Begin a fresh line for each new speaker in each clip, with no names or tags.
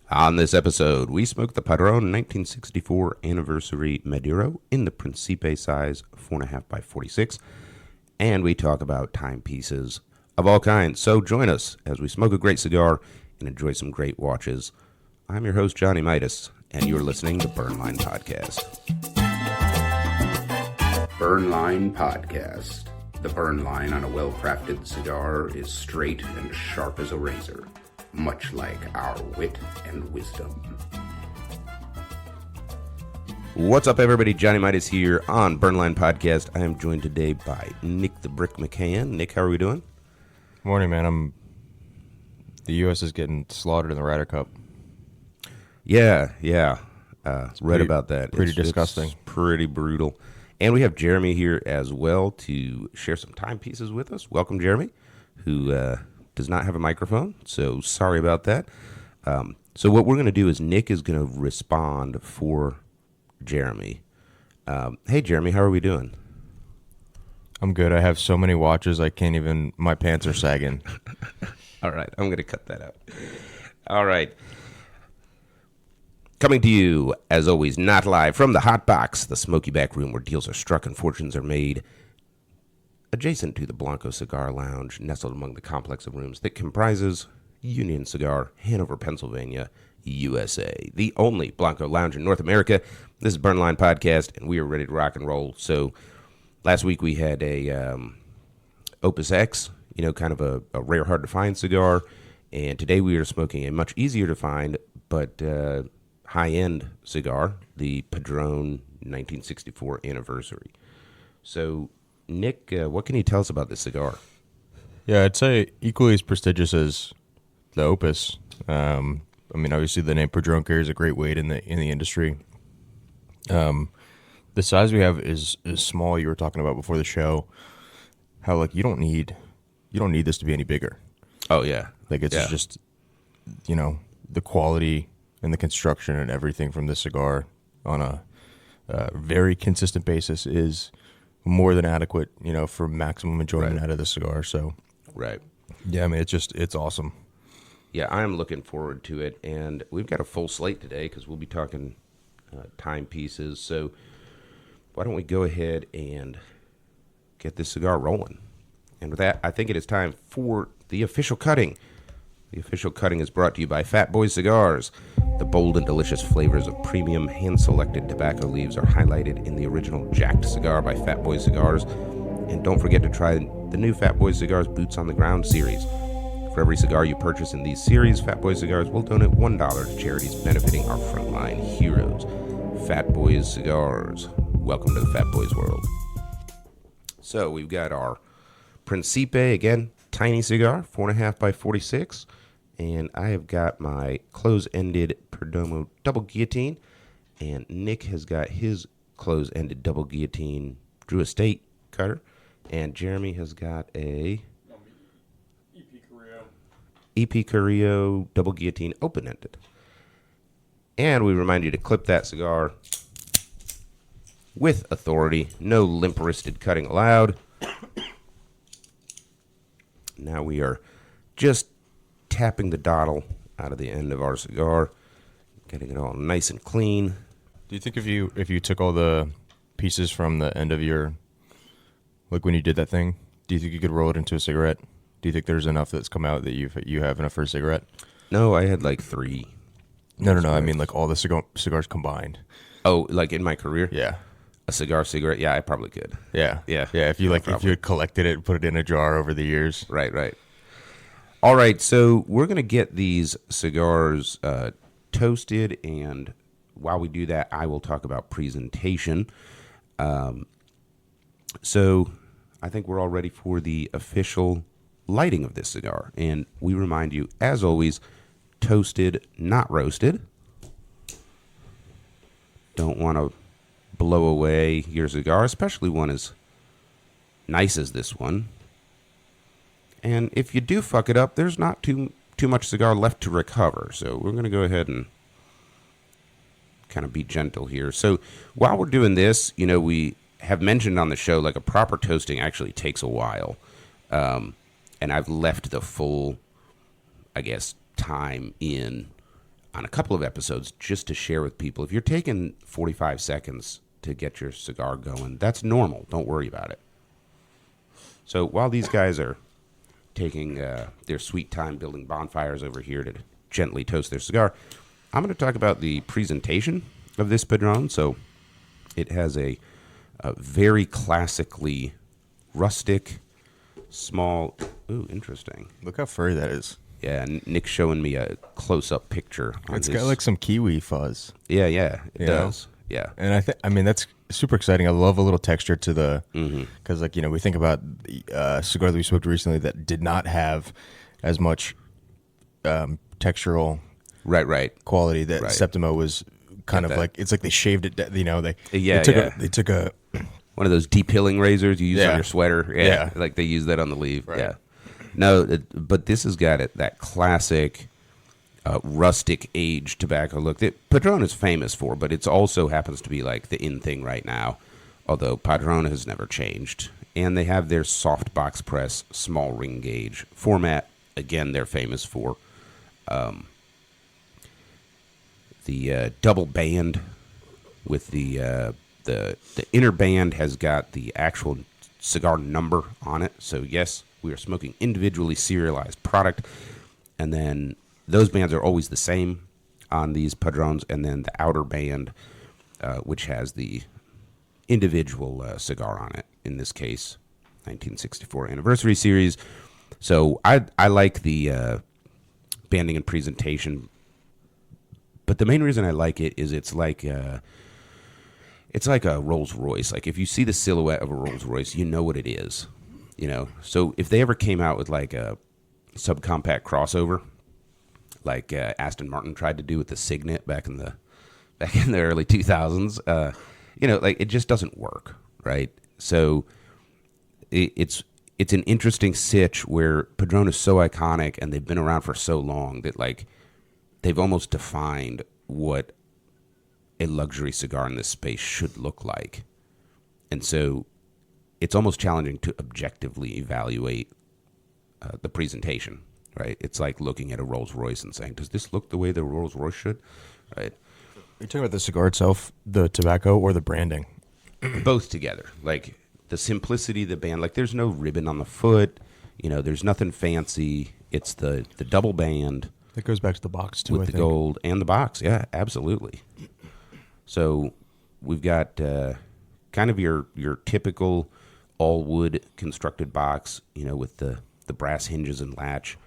On this episode, we smoke the Padrón 1964 Anniversary Maduro in the Principé size 4.5 by 46, and we talk about timepieces of all kinds. So join us as we smoke a great cigar and enjoy some great watches. I'm your host, Johnny Midas, and you're listening to Burn Line Podcast. Burn Line Podcast. The burn line on a well-crafted cigar is straight and sharp as a razor, much like our wit and wisdom. What's up, everybody? Johnny Midas here on Burn Line Podcast. I am joined today by Nick the Brick McCann. Nick, how are we doing?
Morning, man. The U.S. is getting slaughtered in the Ryder Cup.
Yeah. Read about that.
Pretty disgusting.
It's pretty brutal. And we have Jeremy here as well to share some timepieces with us. Welcome, Jeremy, who does not have a microphone, so sorry about that. So what we're going to do is Nick is going to respond for Jeremy. Hey, Jeremy, how are we doing?
I'm good. I have so many watches, I can't even, my pants are sagging.
All right, I'm going to cut that out. All right. Coming to you, as always, not live from the Hot Box, the smoky back room where deals are struck and fortunes are made, adjacent to the Blanco Cigar Lounge, nestled among the complex of rooms that comprises Union Cigar, Hanover, Pennsylvania, USA, the only Blanco Lounge in North America. This is Burn Line Podcast, and we are ready to rock and roll. So last week we had a Opus X, kind of a rare, hard-to-find cigar, and today we are smoking a much easier to find, but high-end cigar, the Padrón 1964 Anniversary. So, Nick, what can you tell us about this cigar?
Yeah, I'd say equally as prestigious as the Opus. Obviously the name Padrón carries a great weight in the industry. The size we have is small. You were talking about before the show how you don't need this to be any bigger.
Oh yeah,
it's just the quality and the construction and everything from this cigar on a very consistent basis is more than adequate, for maximum enjoyment out of the cigar. So,
right.
Yeah, it's awesome.
Yeah, I'm looking forward to it, and we've got a full slate today because we'll be talking timepieces. So why don't we go ahead and get this cigar rolling? And with that, I think it is time for the official cutting. The official cutting is brought to you by Fat Boy Cigars. The bold and delicious flavors of premium hand-selected tobacco leaves are highlighted in the original Jacked cigar by Fat Boy Cigars. And don't forget to try the new Fat Boy Cigars Boots on the Ground series. For every cigar you purchase in these series, Fat Boy Cigars will donate $1 to charities benefiting our frontline heroes. Fat Boys Cigars. Welcome to the Fat Boys world. So we've got our Principé, again, tiny cigar, 4.5 by 46. And I have got my close-ended Perdomo double guillotine. And Nick has got his close-ended double guillotine Drew Estate cutter. And Jeremy has got a EP Carrillo double guillotine open-ended. And we remind you to clip that cigar with authority. No limp-wristed cutting allowed. Now we are just tapping the dottle out of the end of our cigar, getting it all nice and clean.
Do you think if you took all the pieces from the end of your, when you did that thing, do you think you could roll it into a cigarette? Do you think there's enough that's come out that you have enough for a cigarette?
No, I had 3.
No. I mean all the cigars combined.
Oh, in my career?
Yeah.
A cigarette? Yeah, I probably could.
Yeah. If you if you had collected it and put it in a jar over the years.
Right. All right, so we're going to get these cigars toasted, and while we do that, I will talk about presentation. So I think we're all ready for the official lighting of this cigar, and we remind you, as always, toasted, not roasted. Don't want to blow away your cigar, especially one as nice as this one. And if you do fuck it up, there's not too much cigar left to recover. So we're going to go ahead and kind of be gentle here. So while we're doing this, we have mentioned on the show, a proper toasting actually takes a while. And I've left the full, time in on a couple of episodes just to share with people. If you're taking 45 seconds to get your cigar going, that's normal. Don't worry about it. So while these guys are taking their sweet time building bonfires over here to gently toast their cigar, I'm going to talk about the presentation of this Padrón. So it has a very classically rustic, small. Ooh, interesting.
Look how furry that is.
Yeah, Nick's showing me a close-up picture.
It's got like some kiwi fuzz.
Yeah, it does. Yeah,
and I mean, that's super exciting. I love a little texture to the, because like, we think about the cigar that we smoked recently that did not have as much textural
right
quality. That Septimo was kind of like, it's like they shaved it. They took a
one of those depiling razors you use on your sweater. Yeah, like they use that on the leaf. Right. Yeah. No, but this has got that classic rustic aged tobacco look that Padrón is famous for, but it also happens to be like the in thing right now, although Padrón has never changed. And they have their soft box press, small ring gauge format. Again, they're famous for the double band with the inner band has got the actual cigar number on it. So yes, we are smoking individually serialized product, and then those bands are always the same on these Padrones, and then the outer band, which has the individual cigar on it, in this case, 1964 Anniversary Series. So I like the banding and presentation, but the main reason I like it is it's like a Rolls Royce. Like if you see the silhouette of a Rolls Royce, you know what it is. So if they ever came out with like a subcompact crossover, like Aston Martin tried to do with the Signet back in the early 2000s, like it just doesn't work, right? So it's an interesting sitch where Padrón is so iconic and they've been around for so long that like they've almost defined what a luxury cigar in this space should look like, and so it's almost challenging to objectively evaluate the presentation, right? It's like looking at a Rolls Royce and saying, does this look the way the Rolls Royce should, right?
Are you talking about the cigar itself, the tobacco, or the branding?
Both together. Like the simplicity of the band, like there's no ribbon on the foot, there's nothing fancy. It's the double band.
That goes back to the box too,
with the gold and the box. Yeah, absolutely. So we've got kind of your typical all wood constructed box, with the brass hinges and latch.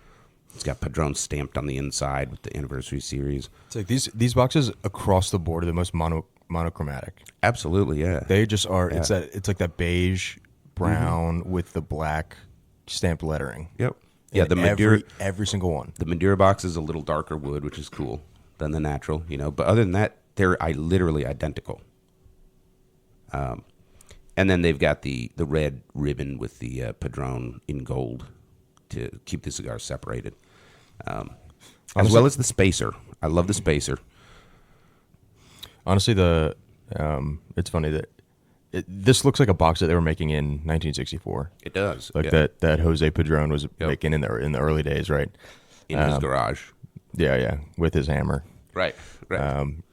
It's got Padrón stamped on the inside with the Anniversary Series.
It's like these boxes across the board are the most monochromatic.
Absolutely, yeah.
They just are. Yeah. It's like that beige brown with the black stamped lettering.
Yep. Yeah, the Maduro,
every single one.
The Maduro box is a little darker wood, which is cool than the natural, But other than that, they're literally identical. And then they've got the red ribbon with the Padrón in gold to keep the cigars separated, as well as the spacer. I love the spacer.
Honestly, it's funny that this looks like a box that they were making in 1964.
It does,
like that Jose Padrón was making in the early days, right?
In his garage.
Yeah, with his hammer.
Right.
And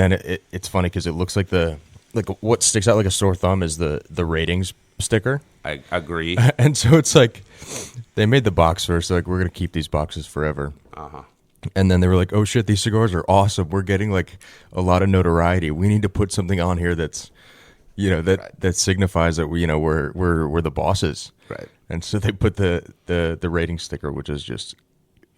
then it's funny because it looks like what sticks out like a sore thumb is the ratings sticker.
I agree.
And so it's like they made the box first. Like, we're gonna keep these boxes forever. And then they were like, oh shit, these cigars are awesome. We're getting like a lot of notoriety. We need to put something on here that's, that signifies that we're the bosses.
Right.
And so they put the rating sticker, which is just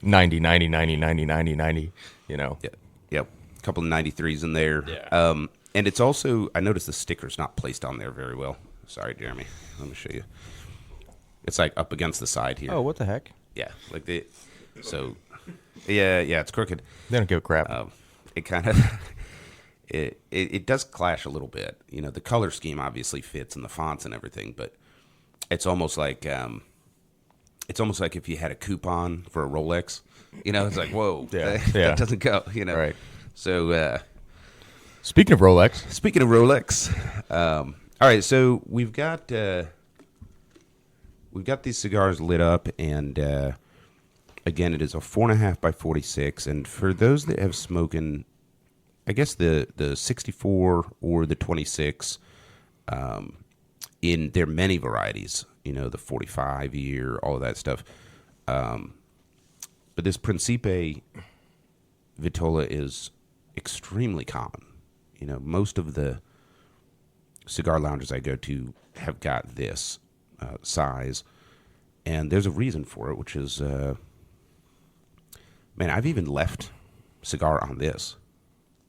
90, 90, 90, 90, 90, 90,
Yep. A couple of 93s in there. Yeah. And it's also, I noticed the sticker's not placed on there very well. Sorry, Jeremy. Let me show you. It's like up against the side here.
Oh, what the heck?
Yeah. Yeah, it's crooked.
They don't give a crap.
It kind of, it does clash a little bit. The color scheme obviously fits and the fonts and everything, but it's almost like if you had a coupon for a Rolex. It's like, whoa, that doesn't go.
Right.
So,
speaking of
Rolex, all right. So we've got these cigars lit up, and again, it is a 4.5 by 46, and for those that have smoking, I guess the 64 or the 26, in their many varieties, the 45 year, all of that stuff. But this Principé vitola is extremely common. Most of the cigar lounges I go to have got this size, and there's a reason for it, which is, man, I've even left cigar on this.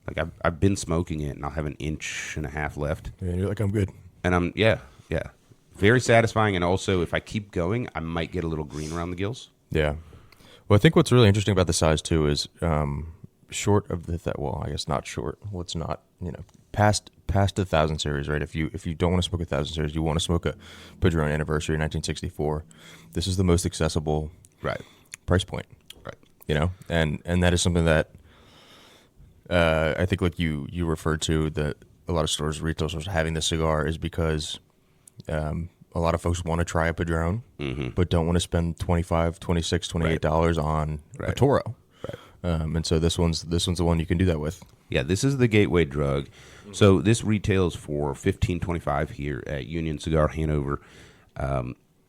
Like I've been smoking it, and I'll have an inch and a half left.
Yeah, you're like, I'm good.
And yeah, very satisfying. And also, if I keep going, I might get a little green around the gills.
Yeah. Well, I think what's really interesting about the size too is short of well, I guess not short. Well, it's not, past the 1000 series, right? If you don't want to smoke a 1000 series, you want to smoke a Padrón Anniversary 1964. This is the most accessible price point,
right?
And that is something that I think, like you referred to, that a lot of stores, retail stores, having this cigar is because a lot of folks want to try a Padrón, but don't want to spend $25, $26, $28 on a Toro. Right. And so this one's the one you can do that with.
Yeah, this is the gateway drug. So this retails for $15.25 here at Union Cigar Hanover,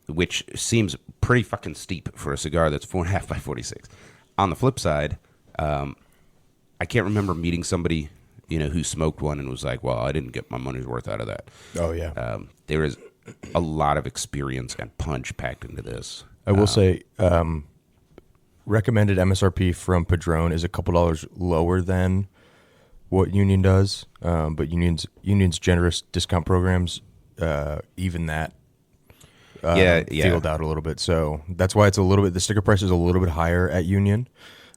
which seems pretty fucking steep for a cigar that's 4.5 by 46. On the flip side, I can't remember meeting somebody who smoked one and was like, well, I didn't get my money's worth out of that.
Oh, yeah.
There is a lot of experience and punch packed into this.
I will say, recommended MSRP from Padrón is a couple dollars lower than what Union does, but Union's generous discount programs even that field out a little bit. So that's why it's a little bit, the sticker price is a little bit higher at Union,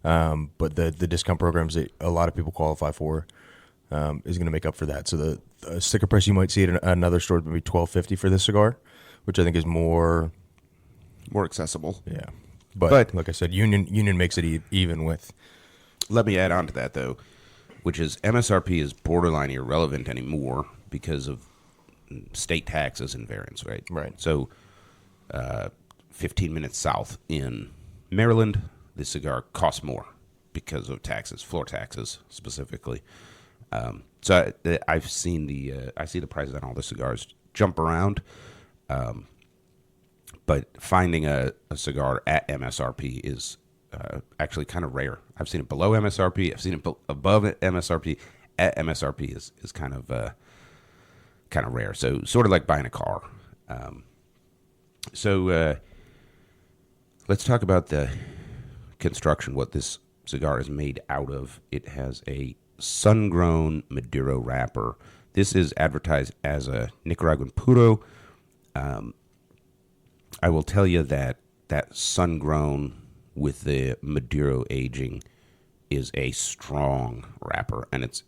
but the discount programs that a lot of people qualify for is going to make up for that. So the sticker price you might see at another store would be $12.50 for this cigar, which I think is more
accessible.
Yeah, but like I said, Union makes it even with.
Let me add on to that though, which is MSRP is borderline irrelevant anymore because of state taxes and variance, right?
Right.
So, 15 minutes south in Maryland, this cigar costs more because of taxes, floor taxes specifically. So I've seen I see the prices on all the cigars jump around, but finding a cigar at MSRP is actually kind of rare. I've seen it below MSRP. I've seen it above MSRP. At MSRP is kind of rare. So sort of like buying a car. So let's talk about the construction. What this cigar is made out of. It has a sun-grown Maduro wrapper. This is advertised as a Nicaraguan puro. I will tell you that sun-grown with the Maduro aging is a strong wrapper, and it's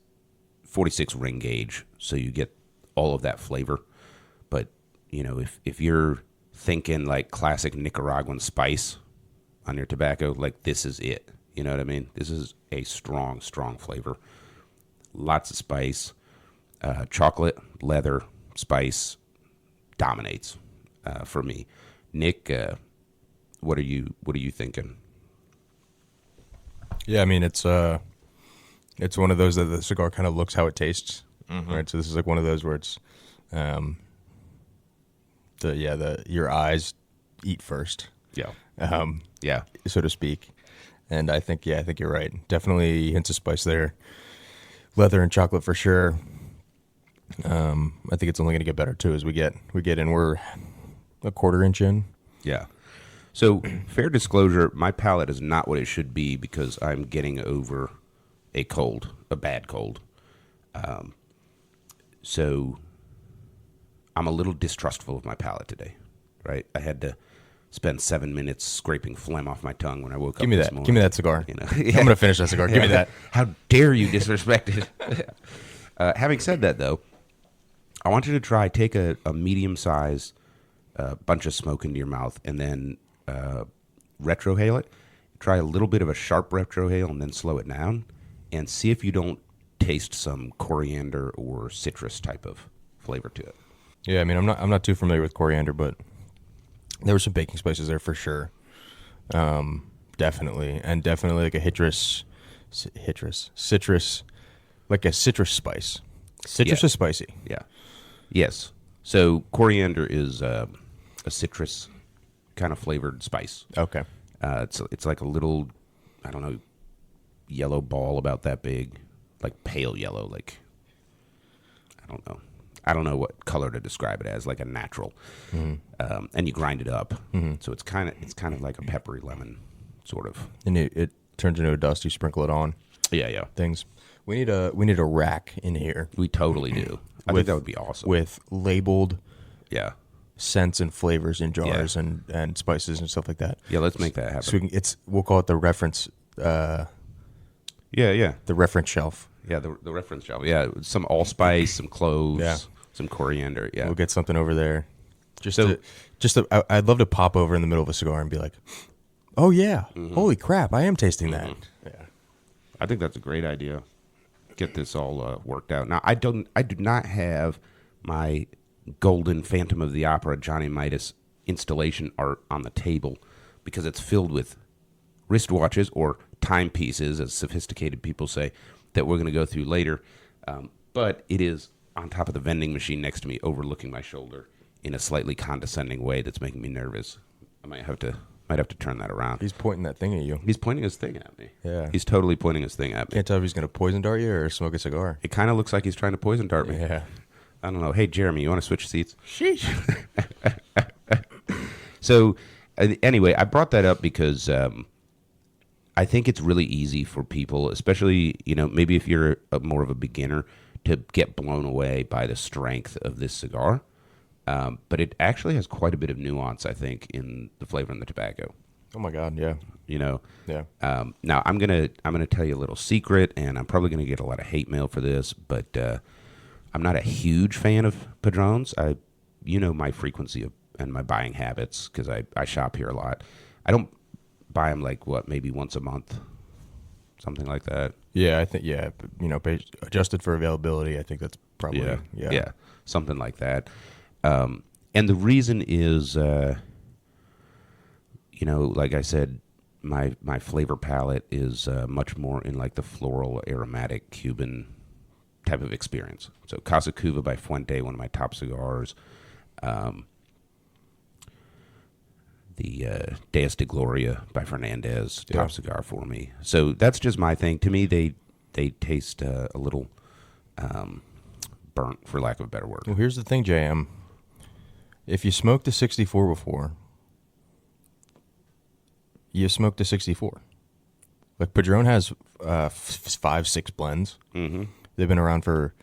46 ring gauge, so you get all of that flavor. But if you're thinking like classic Nicaraguan spice on your tobacco, like this is it. You know what I mean? This is a strong flavor. Lots of spice. Chocolate, leather, spice dominates for me. Nick, what are you thinking?
Yeah, I mean it's one of those that the cigar kind of looks how it tastes, right? So this is like one of those where it's your eyes eat first, so to speak. And I think you're right. Definitely hints of spice there, leather and chocolate for sure. I think it's only going to get better too as we get in. We're a quarter inch in.
Yeah. So, fair disclosure, my palate is not what it should be because I'm getting over a bad cold. So, I'm a little distrustful of my palate today, right? I had to spend 7 minutes scraping phlegm off my tongue when I woke up this morning.
Give me that cigar. I'm going to finish that cigar. Give me that.
How dare you disrespect it? Having said that, though, I want you to take a medium-sized bunch of smoke into your mouth and then retrohale it. Try a little bit of a sharp retrohale and then slow it down and see if you don't taste some coriander or citrus type of flavor to it.
Yeah, I mean, I'm not too familiar with coriander, but there were some baking spices there for sure. Definitely, and definitely like a citrus, like a citrus spice. Citrus
Yeah.
is spicy.
Yeah. Yes. So coriander is a citrus kind of flavored spice.
Okay.
It's like a little, I don't know, yellow ball about that big, like pale yellow, like I don't know what color to describe it as, like a natural. And you grind it up, so it's kind of like a peppery lemon, sort of.
And it turns into a dust. You sprinkle it on
Yeah.
things. We need a rack in here
We totally do. I think that would be awesome.
with labeled
Yeah.
scents and flavors in jars and spices and stuff like that.
Yeah, let's make that happen.
So we'll call it the reference
Yeah.
the reference shelf.
Yeah, the reference shelf. Yeah, some allspice, some cloves,
Yeah.
some coriander. Yeah.
We'll get something over there.
So-
I'd love to pop over in the middle of a cigar and be like, "Oh yeah, holy crap, I am tasting that." Yeah.
I think that's a great idea. Get this all worked out. Now, I do not have my golden Phantom of the Opera Johnny Midas installation art on the table because it's filled with wristwatches or timepieces, as sophisticated people say, that we're going to go through later. But it is on top of the vending machine next to me, overlooking my shoulder in a slightly condescending way that's making me nervous. I might have to turn that around.
He's pointing that thing at you.
He's pointing his thing at me.
Yeah.
He's totally pointing his thing at me.
Can't tell if he's going to poison dart you or smoke a cigar.
It kind of looks like he's trying to poison dart me.
Yeah.
I don't know. Hey, Jeremy, you want to switch seats?
Sheesh.
So, anyway, I brought that up because I think it's really easy for people, especially, maybe if you're more of a beginner, to get blown away by the strength of this cigar. But it actually has quite a bit of nuance, I think, in the flavor and the tobacco.
Oh my God. Yeah.
Yeah.
Yeah.
Now I'm gonna tell you a little secret, and I'm probably gonna get a lot of hate mail for this, but I'm not a huge fan of Padrones. My frequency and my buying habits because I shop here a lot. I don't buy them maybe once a month, something like that.
Yeah. I think adjusted for availability. I think that's probably
Yeah, something like that. And the reason is, like I said, my flavor palette is much more in like the floral, aromatic Cuban type of experience. So Casa Cuba by Fuente, one of my top cigars. The Deus de Gloria by Fernandez, top cigar for me. So that's just my thing. To me, they taste a little burnt, for lack of a better word.
Well, here's the thing, JM. If you smoked a 64 before, you smoked a 64. Like Padrón has 5-6 blends. Mm-hmm. They've been around for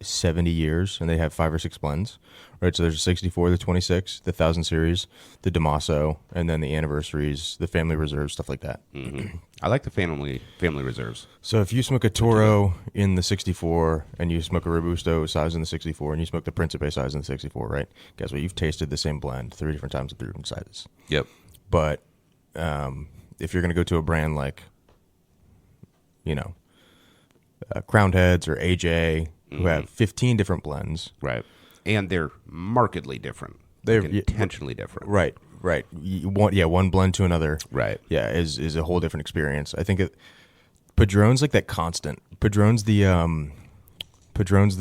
70 years, and they have 5 or 6 blends. Right, so there's a 64, the 26, the 1000 series, the Damaso, and then the anniversaries, the family reserves, stuff like that.
Mm-hmm. I like the family reserves.
So if you smoke a Toro in the 64, and you smoke a Robusto size in the 64, and you smoke the Principé size in the 64, right? Guess what? You've tasted the same blend 3 different times at 3 different sizes.
Yep.
But if you're going to go to a brand like, Crowned Heads or AJ, who have 15 different blends.
Right. And they're markedly different.
They're
intentionally different.
Right. One blend to another.
Right.
Yeah, is a whole different experience. I think Padrón's like that constant. Padrón's the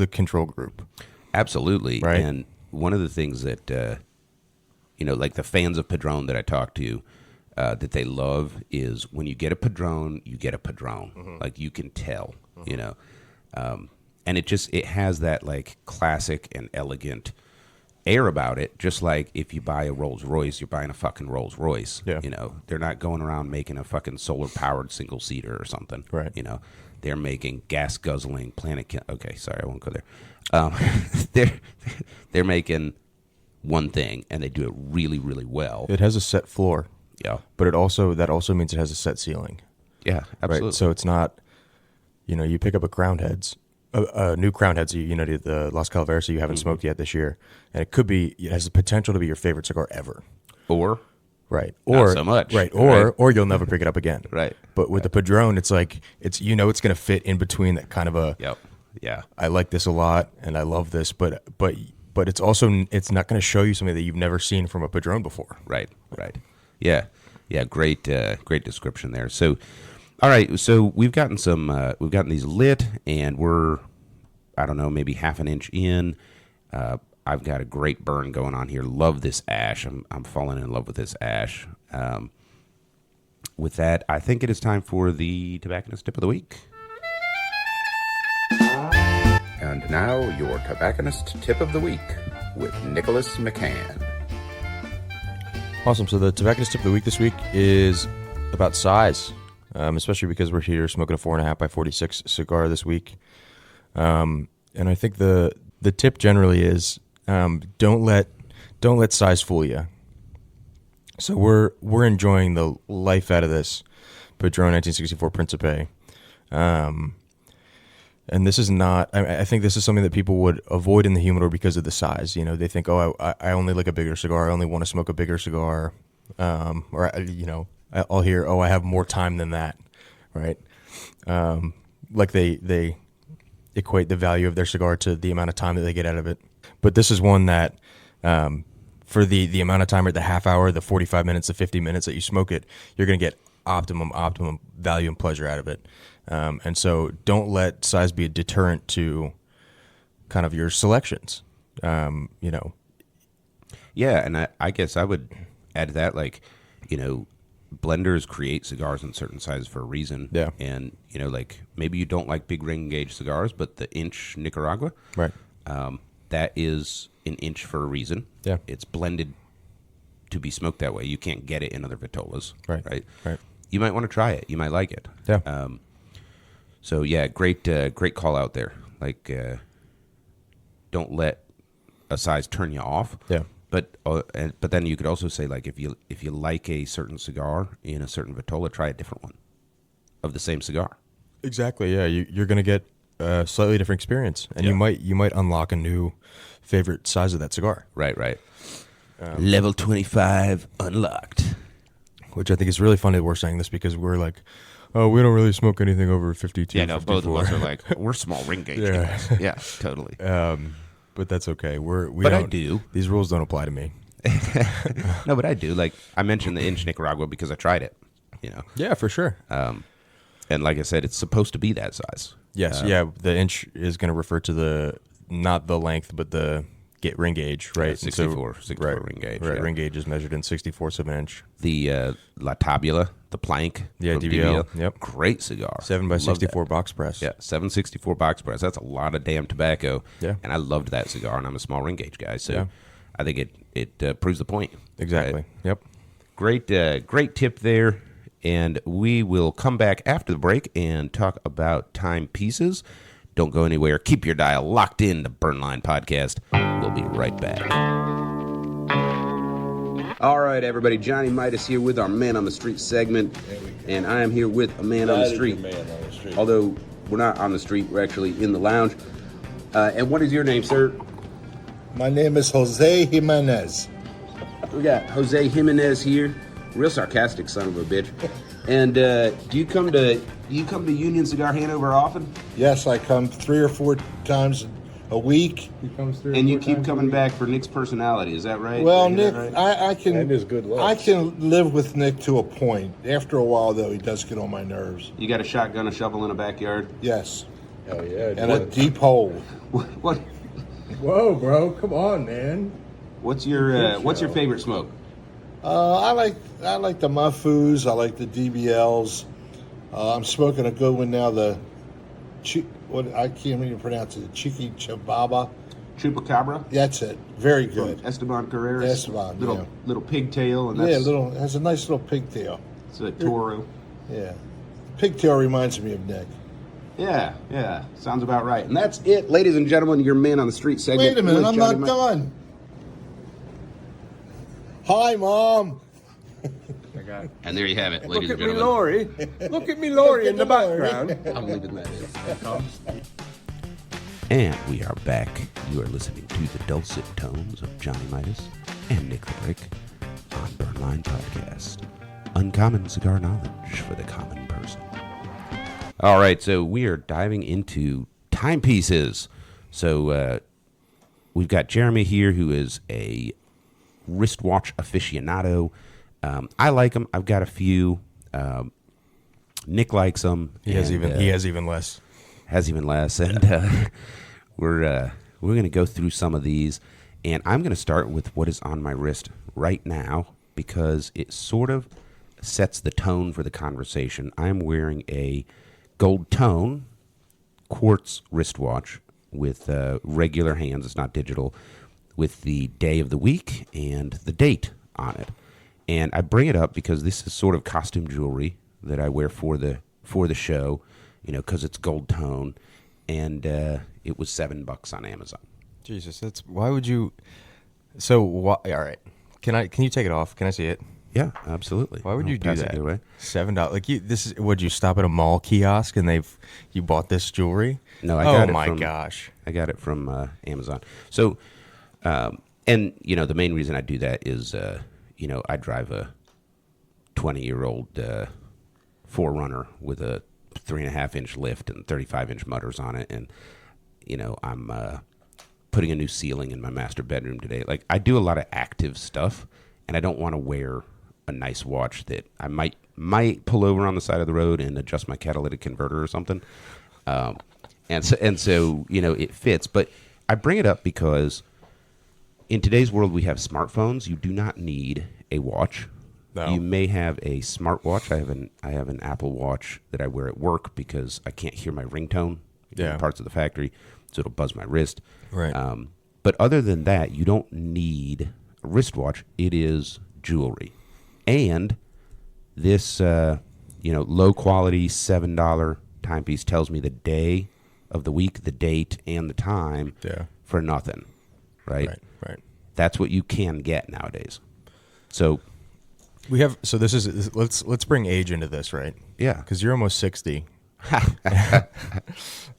control group.
Absolutely.
Right.
And one of the things that, like the fans of Padrón that I talk to, that they love is when you get a Padrón, you get a Padrón. Mm-hmm. Like you can tell, and it has that like classic and elegant air about it. Just like if you buy a Rolls Royce, you're buying a fucking Rolls Royce.
Yeah.
They're not going around making a fucking solar powered single seater or something.
Right.
They're making gas guzzling okay, sorry, I won't go there. They're making one thing and they do it really, really well.
It has a set floor.
Yeah.
But that also means it has a set ceiling.
Yeah, absolutely.
Right? So it's not, you pick up a Crowned Heads, a new Crowned Heads, the Las Calaveras you haven't smoked yet this year, and it has the potential to be your favorite cigar ever.
Or
right,
not
or
so much.
Right, or you'll never pick it up again.
Right.
But with the Padrón, it's like it's going to fit in between that kind of a.
Yep. Yeah.
I like this a lot, and I love this, but it's not going to show you something that you've never seen from a Padrón before.
Right. Yeah. Yeah, great description there. So, all right, so we've gotten these lit, and we're, I don't know, maybe half an inch in. I've got a great burn going on here. Love this ash. I'm falling in love with this ash. With that, I think it is time for the tobacconist tip of the week.
And now your tobacconist tip of the week with Nicholas McCann.
Awesome. So the tobacconist tip of the week this week is about size, especially because we're here smoking a 4.5 by 46 cigar this week. And I think the tip generally is don't let size fool you. So we're enjoying the life out of this Padrón 1964 Principé. And this is not, I think this is something that people would avoid in the humidor because of the size. You know, they think, oh, I only like a bigger cigar. I only want to smoke a bigger cigar. Or, you know, I'll hear, oh, I have more time than that, right? Like they equate the value of their cigar to the amount of time that they get out of it. But this is one that, for the amount of time, or the half hour, the 45 minutes, the 50 minutes that you smoke it, you're going to get optimum value and pleasure out of it. And so don't let size be a deterrent to kind of your selections, you know.
Yeah, and I guess I would add to that, like, you know, blenders create cigars in certain sizes for a reason.
Yeah.
And, you know, like, maybe you don't like big ring gauge cigars, but the inch Nicaragua,
Right.
That is an inch for a reason.
Yeah.
It's blended to be smoked that way. You can't get it in other vitolas.
Right.
You might want to try it. You might like it.
Yeah.
So yeah, great call out there. Like, don't let a size turn you off.
Yeah.
But then you could also say, like, if you like a certain cigar in a certain vitola, try a different one of the same cigar.
Exactly. Yeah. You're going to get a slightly different experience, and you might unlock a new favorite size of that cigar.
Right. Level 25 unlocked.
Which I think is really funny that we're saying this, because we're like, oh, we don't really smoke anything over 52.
Yeah, no,
54.
both of us are like, we're small ring gauge guys. Yeah, totally.
But that's okay.
I do.
These rules don't apply to me.
No, but I do. Like, I mentioned the inch Nicaragua because I tried it. You know.
Yeah, for sure.
And like I said, it's supposed to be that size.
Yes, yeah. The inch is going to refer to not the length, but the ring gauge, right?
64
right,
ring gauge.
Right,
Yeah.
ring gauge is measured in 64ths of an inch.
The La Tabula, the plank.
Yeah,
from
DBL. Yep.
Great cigar.
7 by
Love
64
that.
box press.
Yeah, 764 box press. That's a lot of damn tobacco.
Yeah.
And I loved that cigar, and I'm a small ring gauge guy, so
Yeah.
I think it proves the point.
Exactly.
Right?
Yep.
Great tip there. And we will come back after the break and talk about timepieces. Don't go anywhere. Keep your dial locked in to Burnline Podcast. We'll be right back. All right, everybody. Johnny Midas here with our Man on the Street segment. And I am here with a man on the street. Although we're not on the street, we're actually in the lounge. And what is your name, sir?
My name is Jose Jimenez.
We got Jose Jimenez here. Real sarcastic son of a bitch. And do you come to Union Cigar Hanover often?
Yes, I come 3 or 4 times a week.
And you keep coming back for Nick's personality, is that right?
Well,
Did I
Nick,
get that right?
I can
And his good looks.
I can live with Nick to a point. After a while, though, he does get on my nerves.
You got a shotgun, a shovel in a backyard?
Yes,
Hell yeah.
and a deep hole.
What?
Whoa, bro. Come on, man.
What's your favorite smoke?
I like the Mafus. I like the DBLs. I'm smoking a good one now. I can't even pronounce it. Chiqui Chababa.
Chupacabra?
That's it. Very good.
Esteban Carreras?
Esteban, yeah.
Little pigtail, and that's
Yeah, has a nice little pigtail.
it's a Toro.
Yeah, pigtail reminds me of Nick.
Yeah. Sounds about right. And that's it, ladies and gentlemen, your Man on the Street segment.
Wait a minute,
with
I'm
Johnny
not
Mi-
done. Hi, Mom.
And there you have it, ladies
Look
and
at me,
gentlemen.
Lori. Look at me, Lori, in the background.
I'm leaving that in. And we are back. You are listening to the dulcet tones of Johnny Midas and Nick the Brick on Burnline Podcast. Uncommon cigar knowledge for the common person. All right, so we are diving into timepieces. So we've got Jeremy here, who is a wristwatch aficionado. I like them. I've got a few. Nick likes them.
He has even less.
Has even less, and we're going to go through some of these, and I'm going to start with what is on my wrist right now because it sort of sets the tone for the conversation. I'm wearing a gold tone quartz wristwatch with regular hands. It's not digital, with the day of the week and the date on it. And I bring it up because this is sort of costume jewelry that I wear for the show, because it's gold tone, and it was $7 on Amazon.
Jesus, why would you? So all right, can you take it off? Can I see it?
Yeah, absolutely.
Why would you do that?
Away.
$7. Like would you stop at a mall kiosk and you bought this jewelry?
No, I got it.
Oh my gosh,
I got it from Amazon. So, and the main reason I do that is, I drive a 20-year-old 4Runner with a 3.5-inch lift and 35-inch mutters on it, and I'm putting a new ceiling in my master bedroom today. Like, I do a lot of active stuff, and I don't want to wear a nice watch that I might pull over on the side of the road and adjust my catalytic converter or something. And so it fits. But I bring it up because in today's world we have smartphones. You do not need a watch.
No.
You may have a smartwatch. I have an Apple Watch that I wear at work because I can't hear my ringtone in parts of the factory, so it'll buzz my wrist.
Right.
But other than that, you don't need a wristwatch. It is jewelry. And this, low quality $7 timepiece tells me the day of the week, the date, and the time for nothing. Right. That's what you can get nowadays. So
let's bring age into this, right?
Yeah.
Because you're almost 60.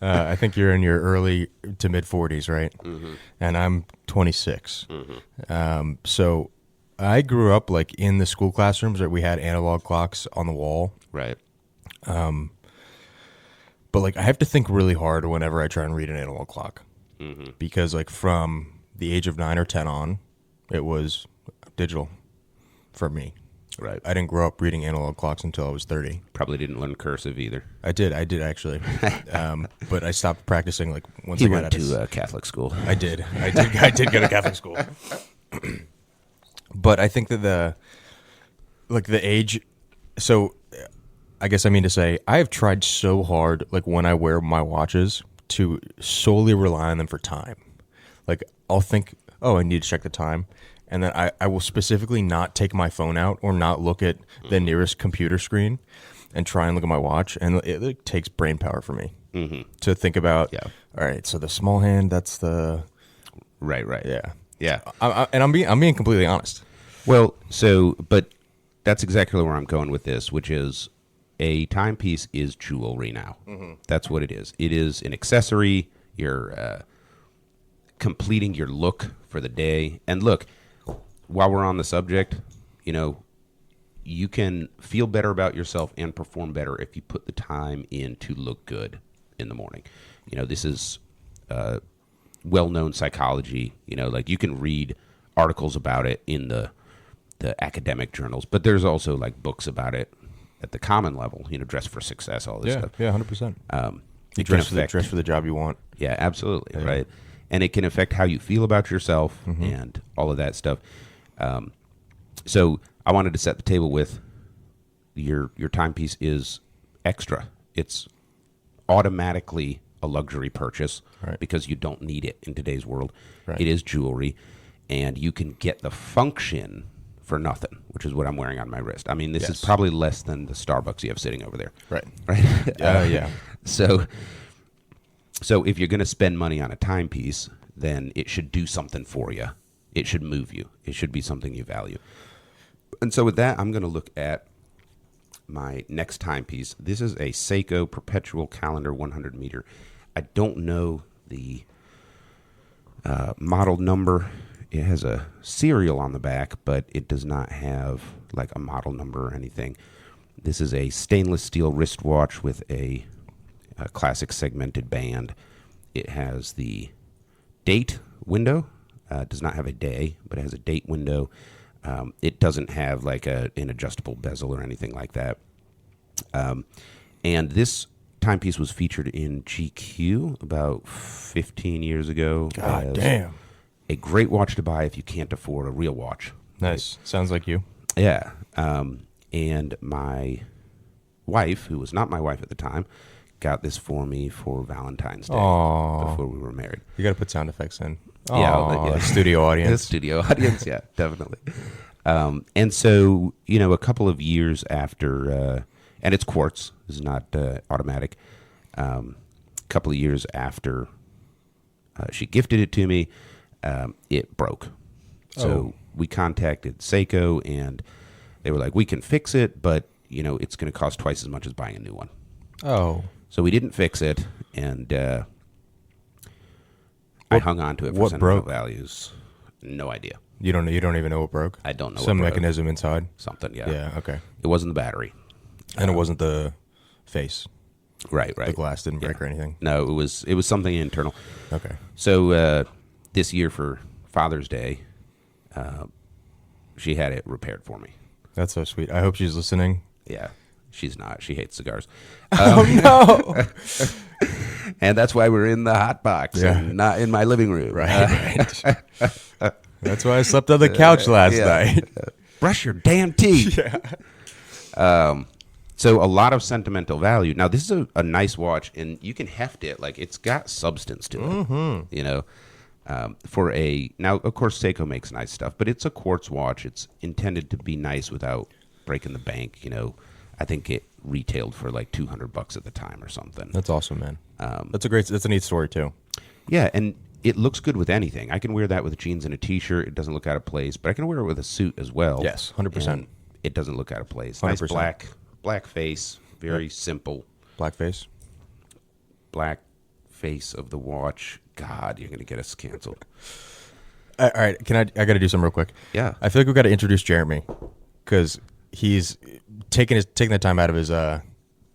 I think you're in your early to mid 40s, right? Mm-hmm. And I'm 26. Mm-hmm. So I grew up like in the school classrooms where we had analog clocks on the wall.
Right.
But like I have to think really hard whenever I try and read an analog clock. Mm-hmm. Because like from the age of 9 or 10 on, it was digital for me.
Right.
I didn't grow up reading analog clocks until I was 30.
Probably didn't learn cursive either.
I did actually. But I stopped practicing like once
he
I got
went
out of
to Catholic school.
I did go to Catholic school. But I think that the age, so I guess I mean to say I have tried so hard, like when I wear my watches, to solely rely on them for time. Like I'll think, oh, I need to check the time. And then I will specifically not take my phone out or not look at the nearest computer screen and try and look at my watch. And it takes brain power for me to think about, all right, so the small hand, that's the...
Right.
Yeah. I'm being completely honest.
Well, but that's exactly where I'm going with this, which is a timepiece is jewelry now. Mm-hmm. That's what it is. It is an accessory. You're completing your look for the day. And look, while we're on the subject, you can feel better about yourself and perform better if you put the time in to look good in the morning. This is well-known psychology. Like you can read articles about it in the academic journals, but there's also like books about it at the common level. Dress for success, all this stuff.
Yeah, 100%. You dress for the job you want.
Yeah, absolutely, right. And it can affect how you feel about yourself and all of that stuff. So I wanted to set the table with your timepiece is extra. It's automatically a luxury purchase because you don't need it in today's world. Right. It is jewelry, and you can get the function for nothing, which is what I'm wearing on my wrist. I mean, this is probably less than the Starbucks you have sitting over there. Right.
Yeah.
So if you're going to spend money on a timepiece, then it should do something for you. It should move you. It should be something you value. And so with that, I'm going to look at my next timepiece. This is a Seiko Perpetual Calendar 100 meter. I don't know the model number. It has a serial on the back, but it does not have like a model number or anything. This is a stainless steel wristwatch with a classic segmented band. It has the date window. Does not have a day, but it has a date window. It doesn't have like an adjustable bezel or anything like that. And this timepiece was featured in GQ about 15 years ago.
God damn.
A great watch to buy if you can't afford a real watch.
Nice. Sounds like you.
Yeah. And my wife, who was not my wife at the time, got this for me for Valentine's Day before we were married.
You got to put sound effects in.
Yeah.
Studio audience.
The studio audience, yeah, definitely. And so, a couple of years after, and it's quartz, this is not automatic. A couple of years after she gifted it to me, it broke. So we contacted Seiko, and they were like, we can fix it, but, it's going to cost twice as much as buying a new one.
Oh.
So we didn't fix it, and I hung on to it for
what
sentimental
broke?
values. No idea.
You don't even know what broke?
I don't know
Some
what broke.
mechanism inside?
Something, yeah.
Yeah, okay.
It wasn't the battery.
And it wasn't the face.
Right.
The glass didn't break or anything.
No, it was something internal.
Okay.
So this year for Father's Day, she had it repaired for me.
That's so sweet. I hope she's listening.
Yeah, she's not. She hates cigars.
Oh, no.
And that's why we're in the hot box
Yeah.
and not in my living room.
Right. That's why I slept on the couch last night.
Brush your damn teeth. So a lot of sentimental value. Now, this is a nice watch, and you can heft it. Like, it's got substance to it, now, of course, Seiko makes nice stuff, but it's a quartz watch. It's intended to be nice without breaking the bank. I think it retailed for like $200 at the time or something.
That's awesome, man. That's a neat story, too.
Yeah, and it looks good with anything. I can wear that with jeans and a T-shirt. It doesn't look out of place, but I can wear it with a suit as well.
Yes, 100%.
and It doesn't look out of place. Nice
100%.
black face, very simple.
Blackface?
Black face of the watch. God, you're going to get us canceled.
All right, I got to do something real quick.
Yeah.
I feel like we've got to introduce Jeremy because he's taking the time out of his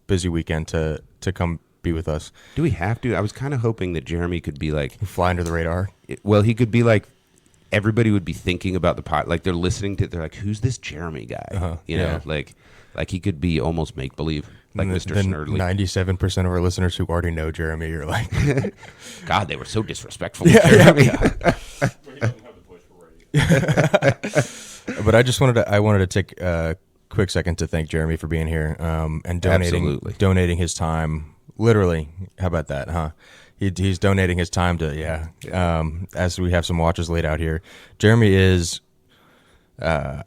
busy weekend to come be with us.
Do we have to? I was kind of hoping that Jeremy could be like,
Fly under the radar.
he could be like, everybody would be thinking about the pot. Like, they're listening to it. They're like, who's this Jeremy guy?
Yeah.
Like he could be almost make-believe, like Mr. Snerdley.
97% of our listeners who already know Jeremy are like,
God, they were so disrespectful to Jeremy.
But I wanted to take a quick second to thank Jeremy for being here and
Absolutely.
donating his time. Literally, how about that, huh? He's donating his time to as we have some watches laid out here. Jeremy is the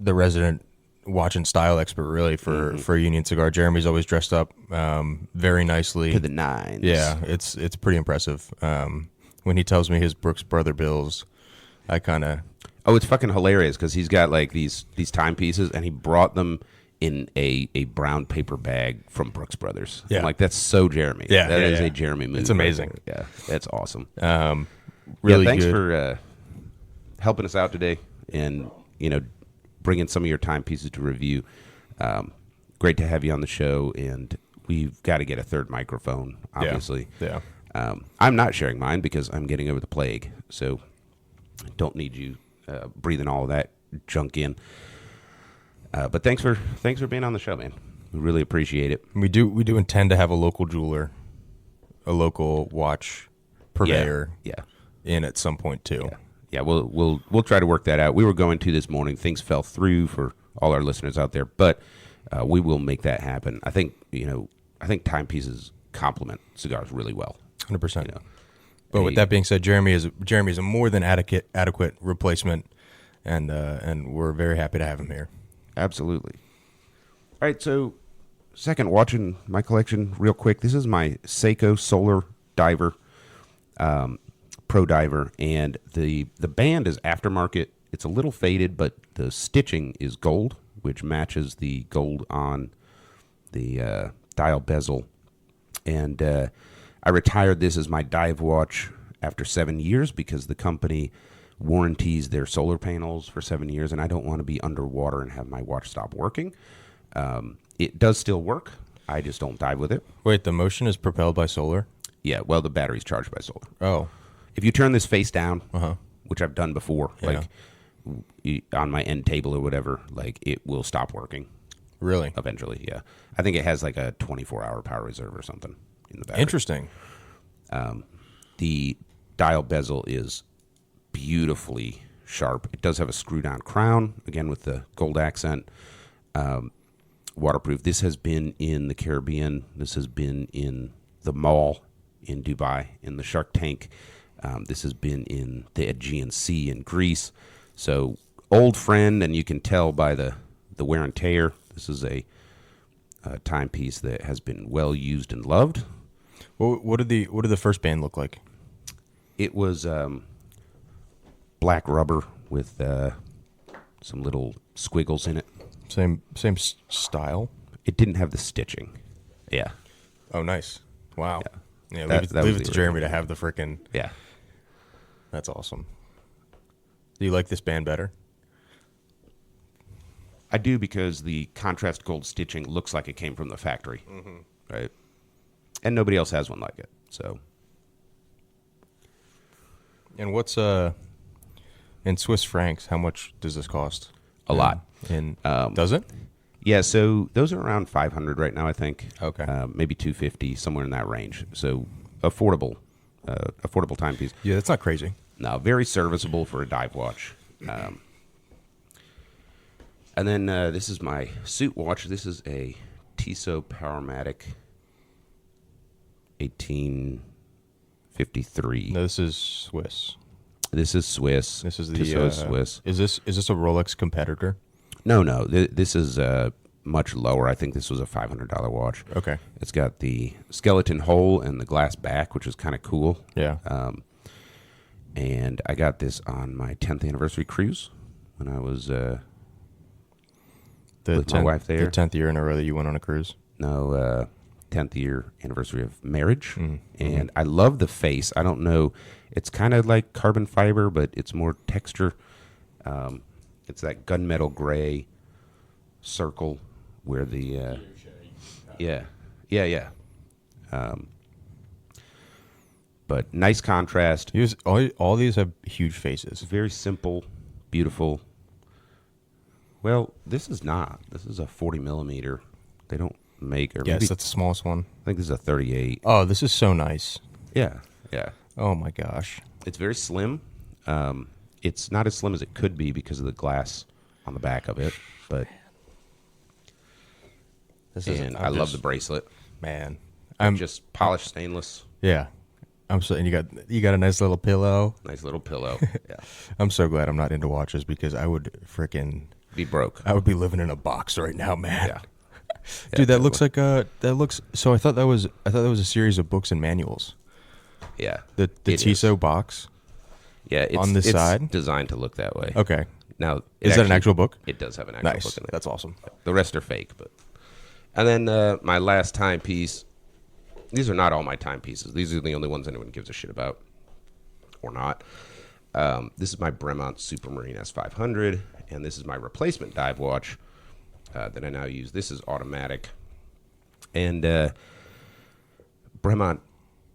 resident watch and style expert, really, for Union Cigar. Jeremy's always dressed up very nicely
To the nines.
Yeah, it's pretty impressive. When he tells me his Brooks Brother bills, I kind of.
Oh, it's fucking hilarious because he's got like these timepieces, and he brought them in a brown paper bag from Brooks Brothers.
Yeah.
I'm like, that's so Jeremy.
Yeah,
that
yeah,
is
yeah.
a Jeremy move.
It's amazing.
Right there. Yeah, that's awesome.
Really
thanks
good.
for helping us out today, and bringing some of your timepieces to review. Great to have you on the show, and we've got to get a third microphone, obviously.
Yeah.
I'm not sharing mine because I'm getting over the plague, so don't need you breathing all of that junk in. But thanks for being on the show, man. We really appreciate it.
We do intend to have a local jeweler, a local watch purveyor,
Yeah.
in at some point too.
Yeah, we'll try to work that out. We were going to this morning. Things fell through for all our listeners out there, but we will make that happen. I think timepieces complement cigars really well.
100%. But with that being said, Jeremy is a more than adequate replacement, and we're very happy to have him here.
Absolutely. All right, so second watch in my collection real quick. This is my Seiko Solar Diver, Pro Diver, and the band is aftermarket. It's a little faded, but the stitching is gold, which matches the gold on the dial bezel. And I retired this as my dive watch after 7 years because the company warranties their solar panels for 7 years, and I don't want to be underwater and have my watch stop working. It does still work. I just don't dive with it.
Wait, the motion is propelled by solar?
Yeah, well, the battery's charged by solar.
Oh.
If you turn this face down, which I've done before,
Yeah.
like on my end table or whatever, like it will stop working
Really
eventually. Yeah, I think it has like a 24-hour power reserve or something in the battery.
interesting.
The dial bezel is beautifully sharp. It does have a screw-down crown, again with the gold accent. Waterproof. This has been in the Caribbean. This has been in the mall in Dubai, in the Shark Tank. This has been in the Aegean Sea in Greece. So old friend, and you can tell by the wear and tear. This is a timepiece that has been well used and loved.
What did the first band look like?
It was black rubber with some little squiggles in it.
Same style.
It didn't have the stitching. Yeah.
Oh, nice. Wow. Yeah,
That
leave
was
it
the
to Jeremy to have the frickin'.
Yeah.
That's awesome. Do you like this band better?
I do, because the contrast gold stitching looks like it came from the factory. Right? And nobody else has one like it. So
And what's in Swiss francs? How much does this cost?
a lot.
Does it?
Yeah, so those are around 500 right now, I think.
Okay.
Maybe 250, somewhere in that range. So affordable timepiece.
Yeah, that's not crazy.
Now, very serviceable for a dive watch. And then this is my suit watch. This is a Tissot Powermatic 1853.
No, this is Swiss.
This is Swiss.
This is the
Tissot Swiss.
Is this a Rolex competitor?
No. This is much lower. I think this was a $500 watch.
Okay.
It's got the skeleton hole and the glass back, which is kind of cool.
Yeah.
And I got this on my 10th anniversary cruise when I was with my wife there.
The 10th year in a row that you went on a cruise.
No, 10th year anniversary of marriage. And I love the face. I don't know. It's kind of like carbon fiber, but it's more texture. It's that gunmetal gray circle where the yeah. But nice contrast.
All these have huge faces.
Very simple, beautiful. Well, this is not. This is a 40 millimeter. They don't make. Or
Yes,
maybe,
that's the smallest one.
I think this is a 38.
Oh, this is so nice.
Yeah.
Oh my gosh.
It's very slim. It's not as slim as it could be because of the glass on the back of it. But I love the bracelet.
Man.
I'm just polished stainless.
Yeah. And you got a nice little pillow.
Nice little pillow. Yeah.
I'm so glad I'm not into watches because I would frickin'
Be broke.
I would be living in a box right now, man.
Yeah.
Dude, that looks like so I thought that was a series of books and manuals.
Yeah.
The
it
Tissot
is.
box.
Yeah,
on the side?
designed to look that way.
Okay.
Now,
Is that an actual book?
It does have an actual
Nice.
book in it.
That's awesome.
The rest are fake, but. And then my last timepiece. These are not all my timepieces. These are the only ones anyone gives a shit about, or not. This is my Bremont Supermarine S500, and this is my replacement dive watch that I now use. This is automatic, and Bremont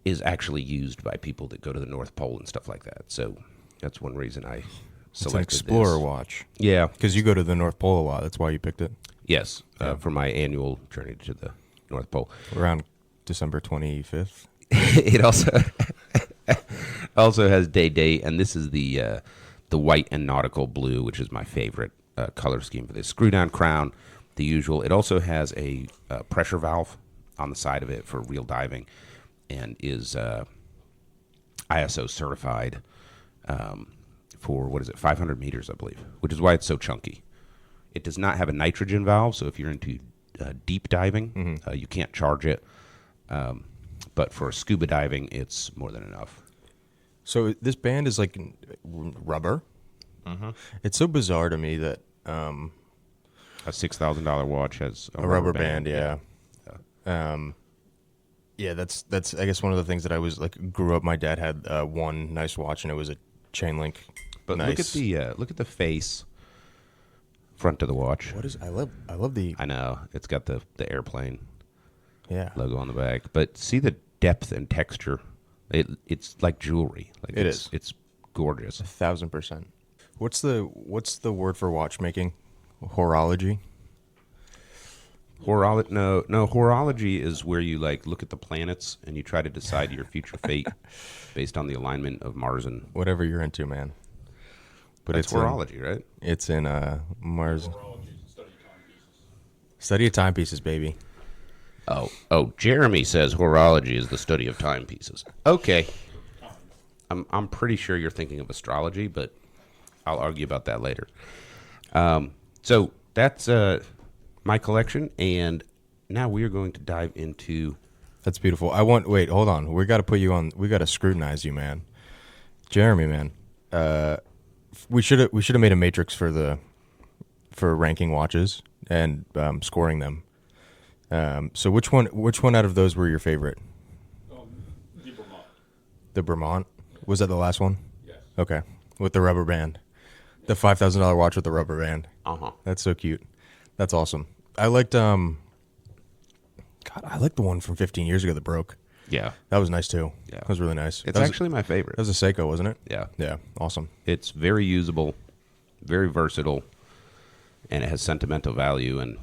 is actually used by people that go to the North Pole and stuff like that. So that's one reason I
It's an
selected
Explorer
this.
watch.
Yeah.
Because you go to the North Pole a lot. That's why you picked it.
Yes, for my annual journey to the North Pole.
Around December 25th.
It also has day, and this is the white and nautical blue, which is my favorite color scheme for this. Screw down crown, the usual. It also has a pressure valve on the side of it for real diving, and is ISO certified for 500 meters, I believe, which is why it's so chunky. It does not have a nitrogen valve, so if you're into deep diving, you can't charge it. But for scuba diving, it's more than enough.
So this band is like rubber. Mm-hmm. It's so bizarre to me that
A $6,000 watch has
a rubber band. Yeah. Yeah, that's I guess one of the things that I was like grew up. My dad had one nice watch, and it was a chain link.
But
nice.
look at the face front of the watch.
What is I love the
I know it's got the airplane logo on the back, but see the depth and texture. It's like jewelry. Like
It is.
It's gorgeous.
1,000%. What's the word for watchmaking? Horology.
Horology is where you like look at the planets and you try to decide your future fate based on the alignment of Mars and.
Whatever you're into, man. But
It's horology, right?
It's in Mars. Study of timepieces, baby.
Oh, Jeremy says horology is the study of timepieces. Okay. I'm pretty sure you're thinking of astrology, but I'll argue about that later. So that's my collection, and now we are going to dive into.
That's beautiful. Wait, hold on. We got to put you on. We got to scrutinize you, man. Jeremy, man. We should have made a matrix for ranking watches and scoring them. So which one out of those were your favorite?
The Vermont.
The Vermont? Was that the last one?
Yes.
Okay. With the rubber band. The $5,000 watch with the rubber band.
Uh-huh.
That's so cute. That's awesome. I liked I liked the one from 15 years ago that broke.
Yeah.
That was nice too.
Yeah.
That was really nice.
It's
That was-
actually my favorite.
That was a Seiko, wasn't it?
Yeah.
Yeah. Awesome.
It's very usable, very versatile, and it has sentimental value, and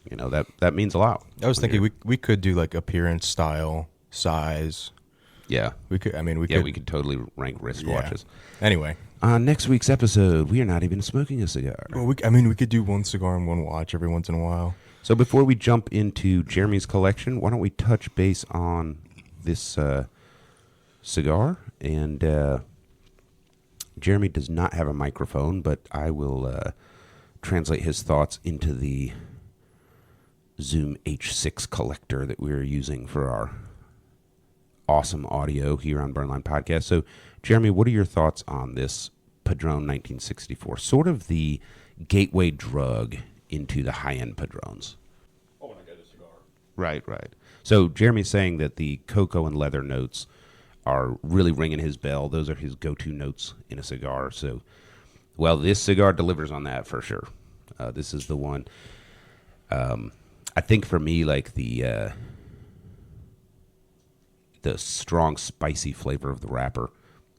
that means a lot.
I was
when
thinking
you're-
we could do like appearance, style, size.
Yeah.
We could. I mean, we
Yeah,
could.
we could totally rank wristwatches.
Anyway,
On next week's episode, we are not even smoking a cigar.
well, we could do one cigar and one watch every once in a while.
So before we jump into Jeremy's collection, why don't we touch base on this cigar? And Jeremy does not have a microphone, but I will translate his thoughts into the Zoom H6 collector that we're using for our awesome audio here on Burnline Podcast. So, Jeremy, what are your thoughts on this Padrón 1964? Sort of the gateway drug into the high-end Padrones.
Oh, when I get a cigar.
Right. So, Jeremy's saying that the cocoa and leather notes are really ringing his bell. Those are his go-to notes in a cigar. So, well, this cigar delivers on that for sure. This is the one. I think for me, like the strong, spicy flavor of the wrapper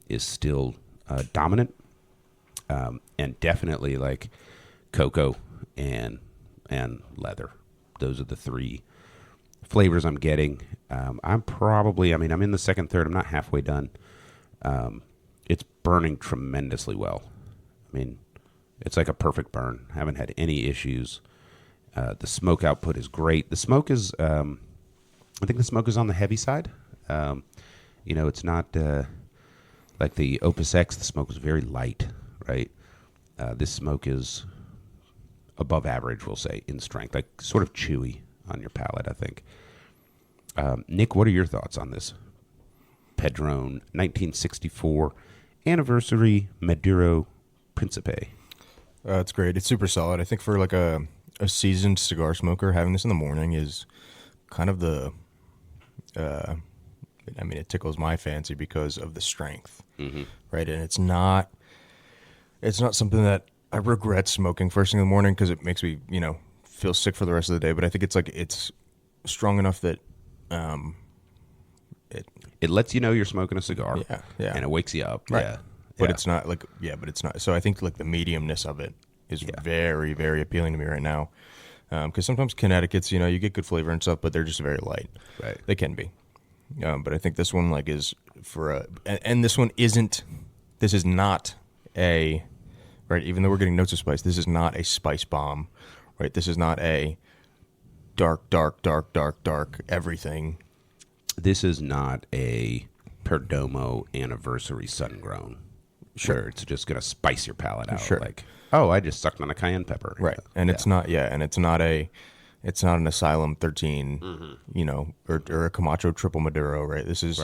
is still dominant, and definitely like cocoa and leather. Those are the three flavors I'm getting. I'm in the second third. I'm not halfway done. It's burning tremendously well. I mean, it's like a perfect burn. Haven't had any issues. The smoke output is great. The smoke is, I think the smoke is on the heavy side. It's not like the Opus X. The smoke is very light, right? This smoke is above average, we'll say, in strength, like sort of chewy on your palate, I think. Nick, what are your thoughts on this Padrón 1964 Anniversary Maduro Principé?
It's great. It's super solid. I think for like a seasoned cigar smoker, having this in the morning is kind of the. It tickles my fancy because of the strength, right? And it's not something that I regret smoking first thing in the morning because it makes me, feel sick for the rest of the day. But I think it's strong enough that
It lets you know you're smoking a cigar,
yeah.
and it wakes you up,
right.
yeah.
But it's not like but it's not. So I think like the mediumness of it is very, very appealing to me right now. Because sometimes Connecticut's, you get good flavor and stuff, but they're just very light.
Right.
They can be. But I think this one like is for and this one isn't. This is not a right. Even though we're getting notes of spice, this is not a spice bomb, right? This is not a dark everything.
This is not a Perdomo Anniversary Sun Grown. Sure, it's just gonna spice your palate out.
Sure.
Like, oh, I just sucked on a cayenne pepper.
Right. And it's not an Asylum 13, or a Camacho Triple Maduro, right? This is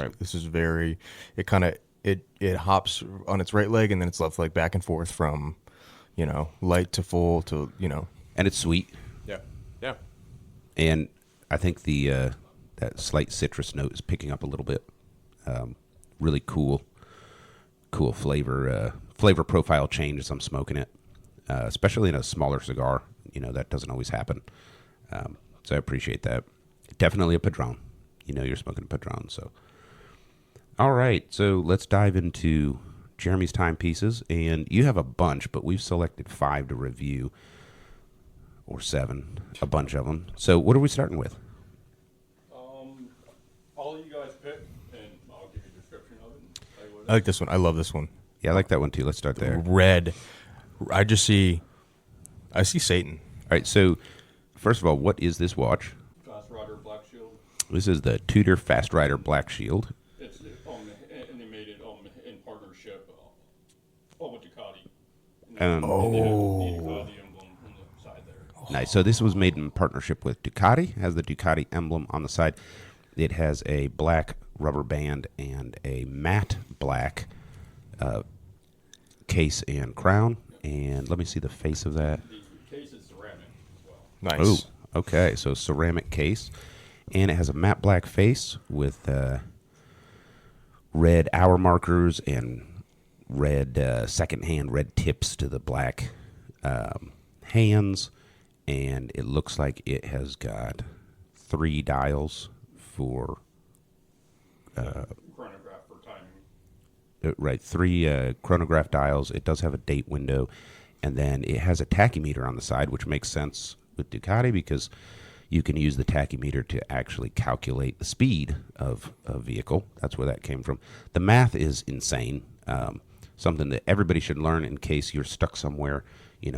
very, it kind of, it hops on its right leg and then its left leg back and forth from, light to full to,
And it's sweet.
Yeah. Yeah.
And I think the that slight citrus note is picking up a little bit. Really cool flavor profile change as I'm smoking it, especially in a smaller cigar. That doesn't always happen. So I appreciate that. Definitely a Padrón. You're smoking a Padrón. So, all right. So let's dive into Jeremy's Timepieces, and you have a bunch, but we've selected 5 to review, or 7, a bunch of them. So what are we starting with?
All you guys pick, and I'll give you a description of it. And tell you what it
I like this one. I love this one.
Yeah, I like that one too. Let's start there. All
Red. I see Satan.
right, so first of all, what is this watch?
is. Fast Rider Black Shield.
This is the Tudor Fast Rider Black Shield.
It's and they made it in partnership with Ducati. And the Ducati emblem on the side there.
Nice. So this was made in partnership with Ducati. It has the Ducati emblem on the side. It has a black rubber band and a matte black case and crown. And let me see the face of that.
The case is ceramic as well.
Nice.
Oh, okay. So ceramic case. And it has a matte black face with red hour markers and red secondhand red tips to the black hands. And it looks like it has got 3 dials for
Chronograph for timing.
right, 3 chronograph dials. It does have a date window, and then it has a tachymeter on the side, which makes sense with Ducati because you can use the tachymeter to actually calculate the speed of a vehicle. That's where that came from. The math is insane. Something that everybody should learn in case you're stuck somewhere,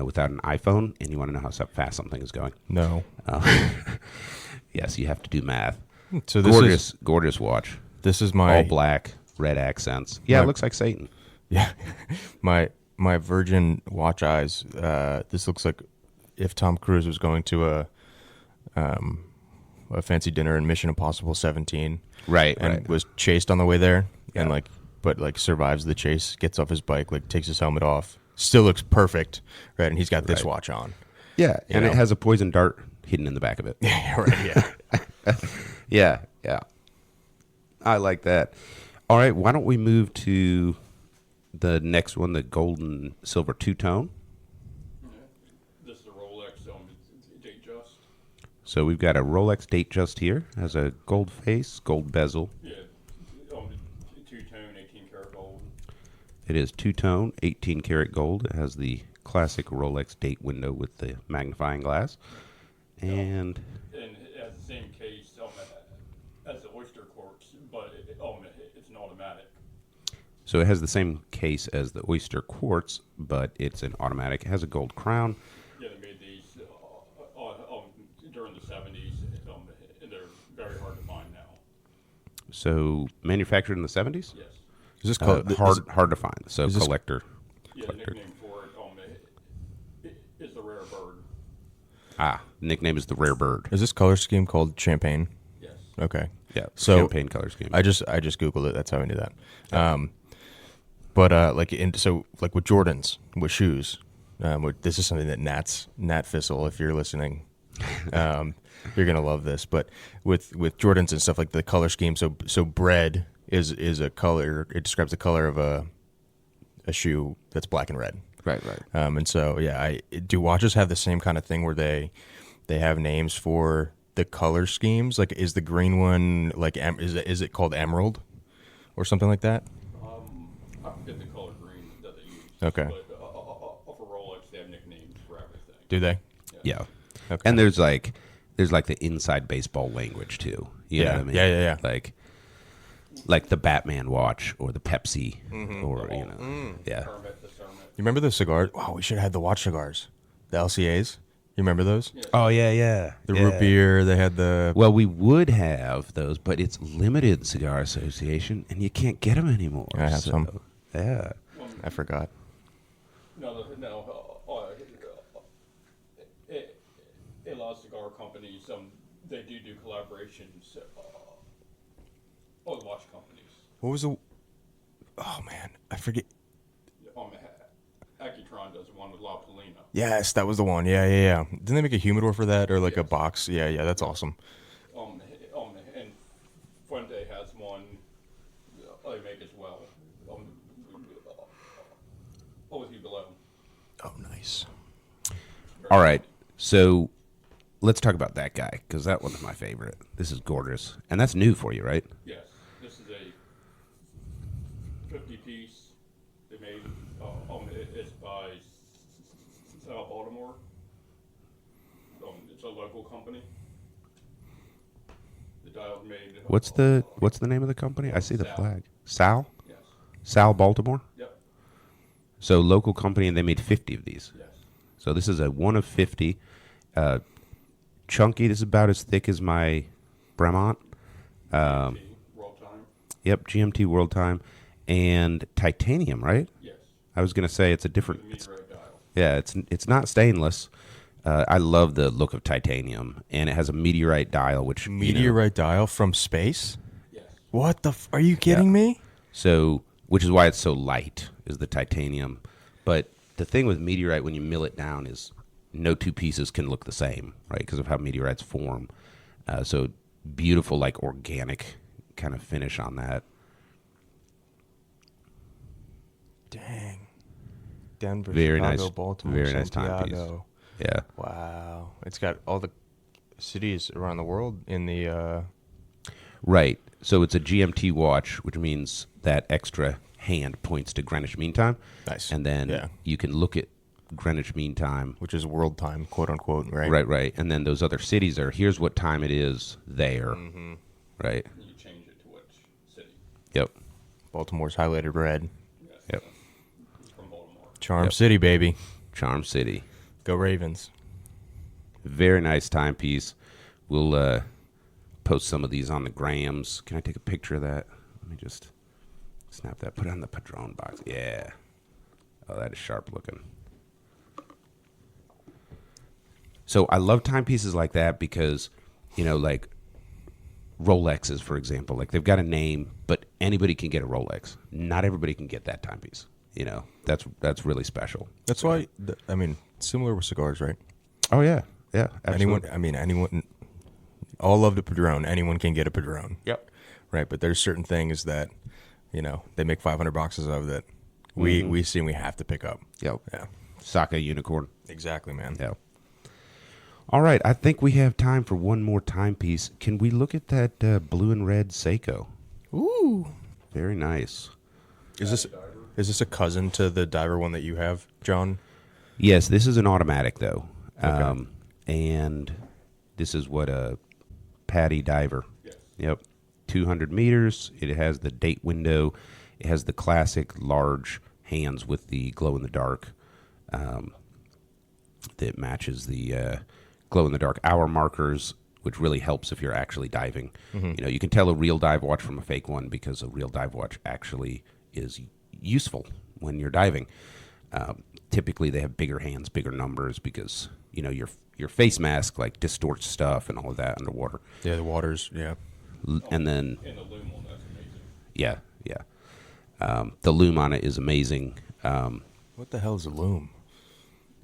without an iPhone and you want to know how fast something is going.
No.
Yes, you have to do math.
So this
Gorgeous watch.
This is my
All black, red accents. Yeah,
My-
it looks like Satan.
Yeah, my virgin watch eyes. This looks like if Tom Cruise was going to a fancy dinner in Mission Impossible 17,
Right,
and
right.
was chased on the way there, and
Yeah.
but survives the chase, gets off his bike, takes his helmet off, still looks perfect, right? And he's got this
Right.
watch on.
Yeah, and
know?
it has a poison dart hidden in the back of it.
Yeah, right. Yeah.
Yeah. I like that. All right, why don't we move to the next one, the gold and silver two-tone.
This is a Rolex date just.
So we've got a Rolex date just here. Has a gold face, gold bezel.
Yeah, two-tone, 18-karat gold.
It is two-tone, 18-karat gold. It has the classic Rolex date window with the magnifying glass. And
And it has the same case as the Oyster Quartz, but it's an automatic.
so it has the same case as the Oyster Quartz, but it's an automatic. It has a gold crown.
Yeah, they made these during the 70s, and they're very hard to find now.
So manufactured in the 70s?
Yes.
Is this called
Hard to find. So
is this-
collector.
Yeah, the nickname for it is the rare bird.
Nickname is the rare bird.
Is this color scheme called champagne?
Yes.
Okay.
Yeah,
So
champagne color scheme.
I just googled it. That's how I knew that. But with Jordans, with shoes, this is something that Nat Fissel, if you're listening, you're gonna love this. But with Jordans and stuff, like the color scheme, so bread is a color. It describes the color of a shoe that's black and red.
right.
And so do watches have the same kind of thing where they have names for the color schemes? Like, is the green one is it called emerald or something like that?
I forget the color green that they use.
Okay.
But for Rolex, they have nicknames for everything.
Do they?
Yeah.
Okay.
And there's like the inside baseball language too. You know
Yeah.
what I mean?
Yeah.
Like the Batman watch or the Pepsi or yeah.
Kermit the Sermon.
You remember those cigars? Wow, we should have had the watch cigars, the LCAs. You remember those?
Oh yeah.
The root beer. They had the.
Well, we would have those, but it's limited cigar association, and you can't get them anymore.
I have some.
Yeah.
I forgot.
No. A lot of cigar companies, they do collaborations. Watch companies.
What was the? Oh man, I forget.
Accutron does one with La Polina.
Yes, that was the one. Yeah. Didn't they make a humidor for that or like a
Yes.
box? Yeah. That's awesome.
And Fuente has one they make as well. With you below.
Oh, nice.
All right. So let's talk about that guy because that one's my favorite. This is gorgeous, and that's new for you, right?
Yes, this is a 50-piece. They They made it's by South Baltimore. It's a local company. The dial's made.
What's the name of the company? I see the
Sal.
flag. Sal?
Yes.
Sal Baltimore?
Yep.
So local company, and they made 50 of these.
Yes.
So this is a 1 of 50. Chunky. This is about as thick as my Bremont.
World time.
Yep, GMT World Time, and titanium, right?
Yes.
I was gonna say it's a different.
Meteorite dial.
Yeah, it's not stainless. I love the look of titanium, and it has a meteorite dial, which
Meteorite dial from space?
Yes.
What the? Are you kidding me?
So, which is why it's so light, is the titanium. But the thing with meteorite, when you mill it down, is no two pieces can look the same, right? Because of how meteorites form. So beautiful, like organic kind of finish on that.
Dang. Denver,
Very
Chicago,
nice,
Baltimore,
very nice
Santiago.
timepiece. Yeah.
Wow. It's got all the cities around the world in the
Right. So it's a GMT watch, which means that extra hand points to Greenwich Mean Time.
Nice.
And then
Yeah.
you can look at Greenwich Mean Time.
which is world time, quote unquote, right?
Right. And then those other cities are, here's what time it is there.
Mm-hmm.
Right.
You change it to which city?
Yep.
Baltimore's highlighted red.
Yes.
Yep.
It's from Baltimore.
Charm
Yep.
City, baby.
Charm City.
Go Ravens.
Very nice timepiece. We'll post some of these on the grams. Can I take a picture of that? Let me just snap that. Put it on the Padrón box. Yeah. Oh, that is sharp looking. So I love timepieces like that because, like Rolexes, for example, like they've got a name, but anybody can get a Rolex. Not everybody can get that timepiece. That's really special.
That's why, similar with cigars, right?
Oh yeah, yeah. Absolutely.
Anyone, all love the Padrón. Anyone can get a Padrón.
Yep.
Right, but there's certain things that, they make 500 boxes of that we see and we have to pick up.
Yep.
Yeah.
Saka unicorn.
Exactly, man.
Yeah. All right, I think we have time for one more timepiece. Can we look at that blue and red Seiko?
Ooh.
Very nice.
Is this a cousin to the diver one that you have, John?
Yes, this is an automatic though,
Okay.
and this is what a Paddy diver.
Yes.
Yep, 200 meters. It has the date window. It has the classic large hands with the glow in the dark. That matches the glow in the dark hour markers, which really helps if you're actually diving.
Mm-hmm.
You can tell a real dive watch from a fake one because a real dive watch actually is useful when you're diving. Typically, they have bigger hands, bigger numbers because your face mask like distorts stuff and all of that underwater.
Yeah, the waters. Yeah.
And then
And the loom on that's amazing.
yeah. The loom on it is amazing.
What the hell is a loom?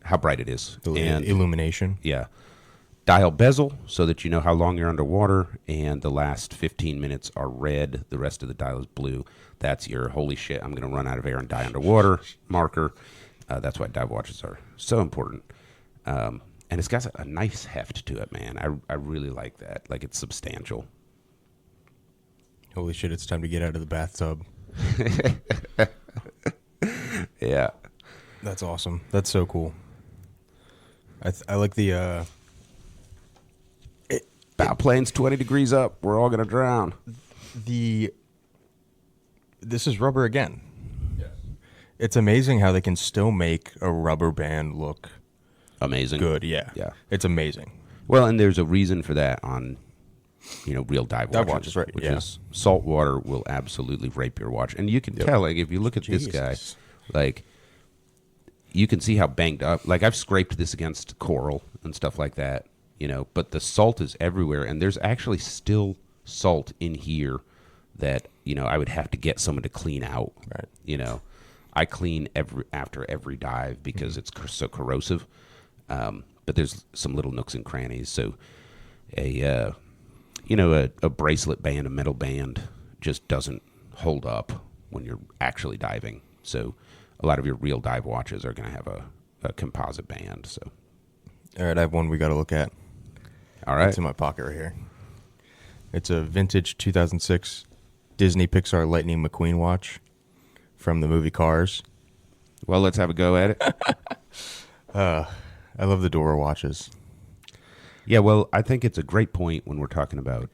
How bright it is.
The
And
illumination.
yeah. Dial bezel so that you know how long you're underwater, and the last 15 minutes are red. The rest of the dial is blue. That's your holy shit, I'm going to run out of air and die underwater marker. That's why dive watches are so important. And it's got a nice heft to it, man. I really like that. Like, it's substantial.
Holy shit! It's time to get out of the bathtub.
Yeah.
That's awesome. That's so cool. I like the
Bow plane's 20 degrees up. We're all going to drown.
This is rubber again.
Yes.
It's amazing how they can still make a rubber band look
Amazing.
good. Yeah.
Yeah.
It's amazing.
Well, and there's a reason for that on, real dive watches.
Dive watches, right,
Which
yeah.
is salt water will absolutely rape your watch. And you can tell, like, if you look at this guy,
Jesus.
like, you can see how banged up. Like, I've scraped this against coral and stuff like that, but the salt is everywhere. And there's actually still salt in here that, I would have to get someone to clean out.
Right.
I clean after every dive because it's so corrosive. But there's some little nooks and crannies. So a bracelet band, a metal band just doesn't hold up when you're actually diving. So a lot of your real dive watches are going to have a composite band. So,
All right, I have one we got to look at.
all right.
It's in my pocket right here. It's a vintage 2006 Disney Pixar Lightning McQueen watch from the movie Cars.
Well, let's have a go at it.
I love the Dora watches.
Yeah, well, I think it's a great point when we're talking about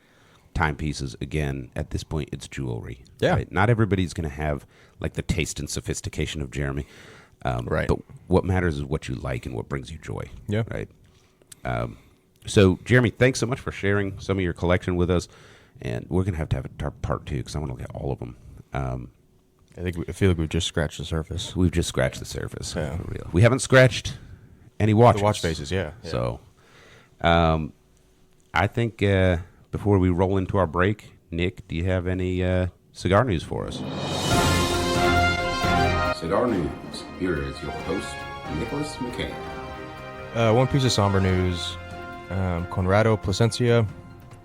timepieces. Again, at this point, it's jewelry.
Yeah.
Right? Not everybody's going to have like the taste and sophistication of Jeremy.
Right.
But what matters is what you like and what brings you joy.
Yeah.
Right. So, Jeremy, thanks so much for sharing some of your collection with us. And we're going to have a part 2 because I want to look at all of them.
I feel like we've just scratched the surface.
We've just scratched the surface.
Yeah.
For real. We haven't scratched any watches.
The watch faces, yeah.
So, I think before we roll into our break, Nick, do you have any cigar news for us?
Cigar News. Here is your host, Nicholas McKay.
One piece of somber news. Conrado Plasencia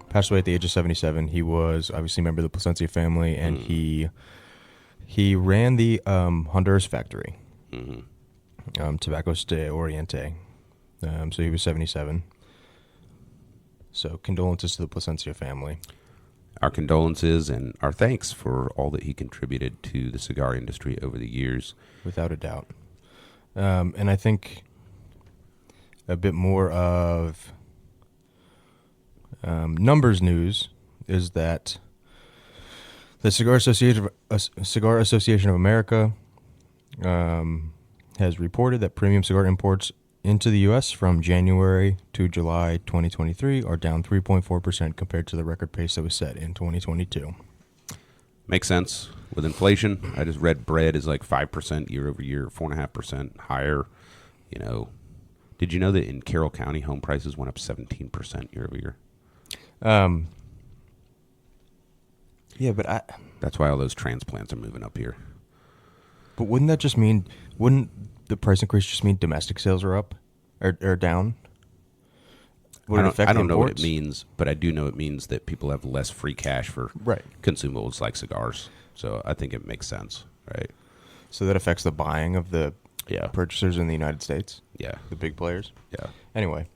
passed away at the age of 77. He was obviously a member of the Plasencia family, and he ran the Honduras factory, Tabacos de Oriente. So he was 77. So condolences to the Plasencia family.
Our condolences and our thanks for all that he contributed to the cigar industry over the years.
Without a doubt. And I think a bit more of numbers news is that the Cigar Association of America has reported that premium cigar imports into the U.S. from January to July 2023 are down 3.4% compared to the record pace that was set in 2022.
Makes sense. With inflation, I just read bread is like 5% year over year, 4.5% higher. You know, did you know that in Carroll County, home prices went up 17% year over year?
Yeah, but
That's why all those transplants are moving up here.
But wouldn't the price increase just mean domestic sales are up or down? Would it affect
I don't know what it
imports?
means, but I do know it means that people have less free cash for consumables like cigars. So I think it makes sense, right?
So that affects the buying of the purchasers in the United States?
Yeah.
The big players?
Yeah.
Anyway,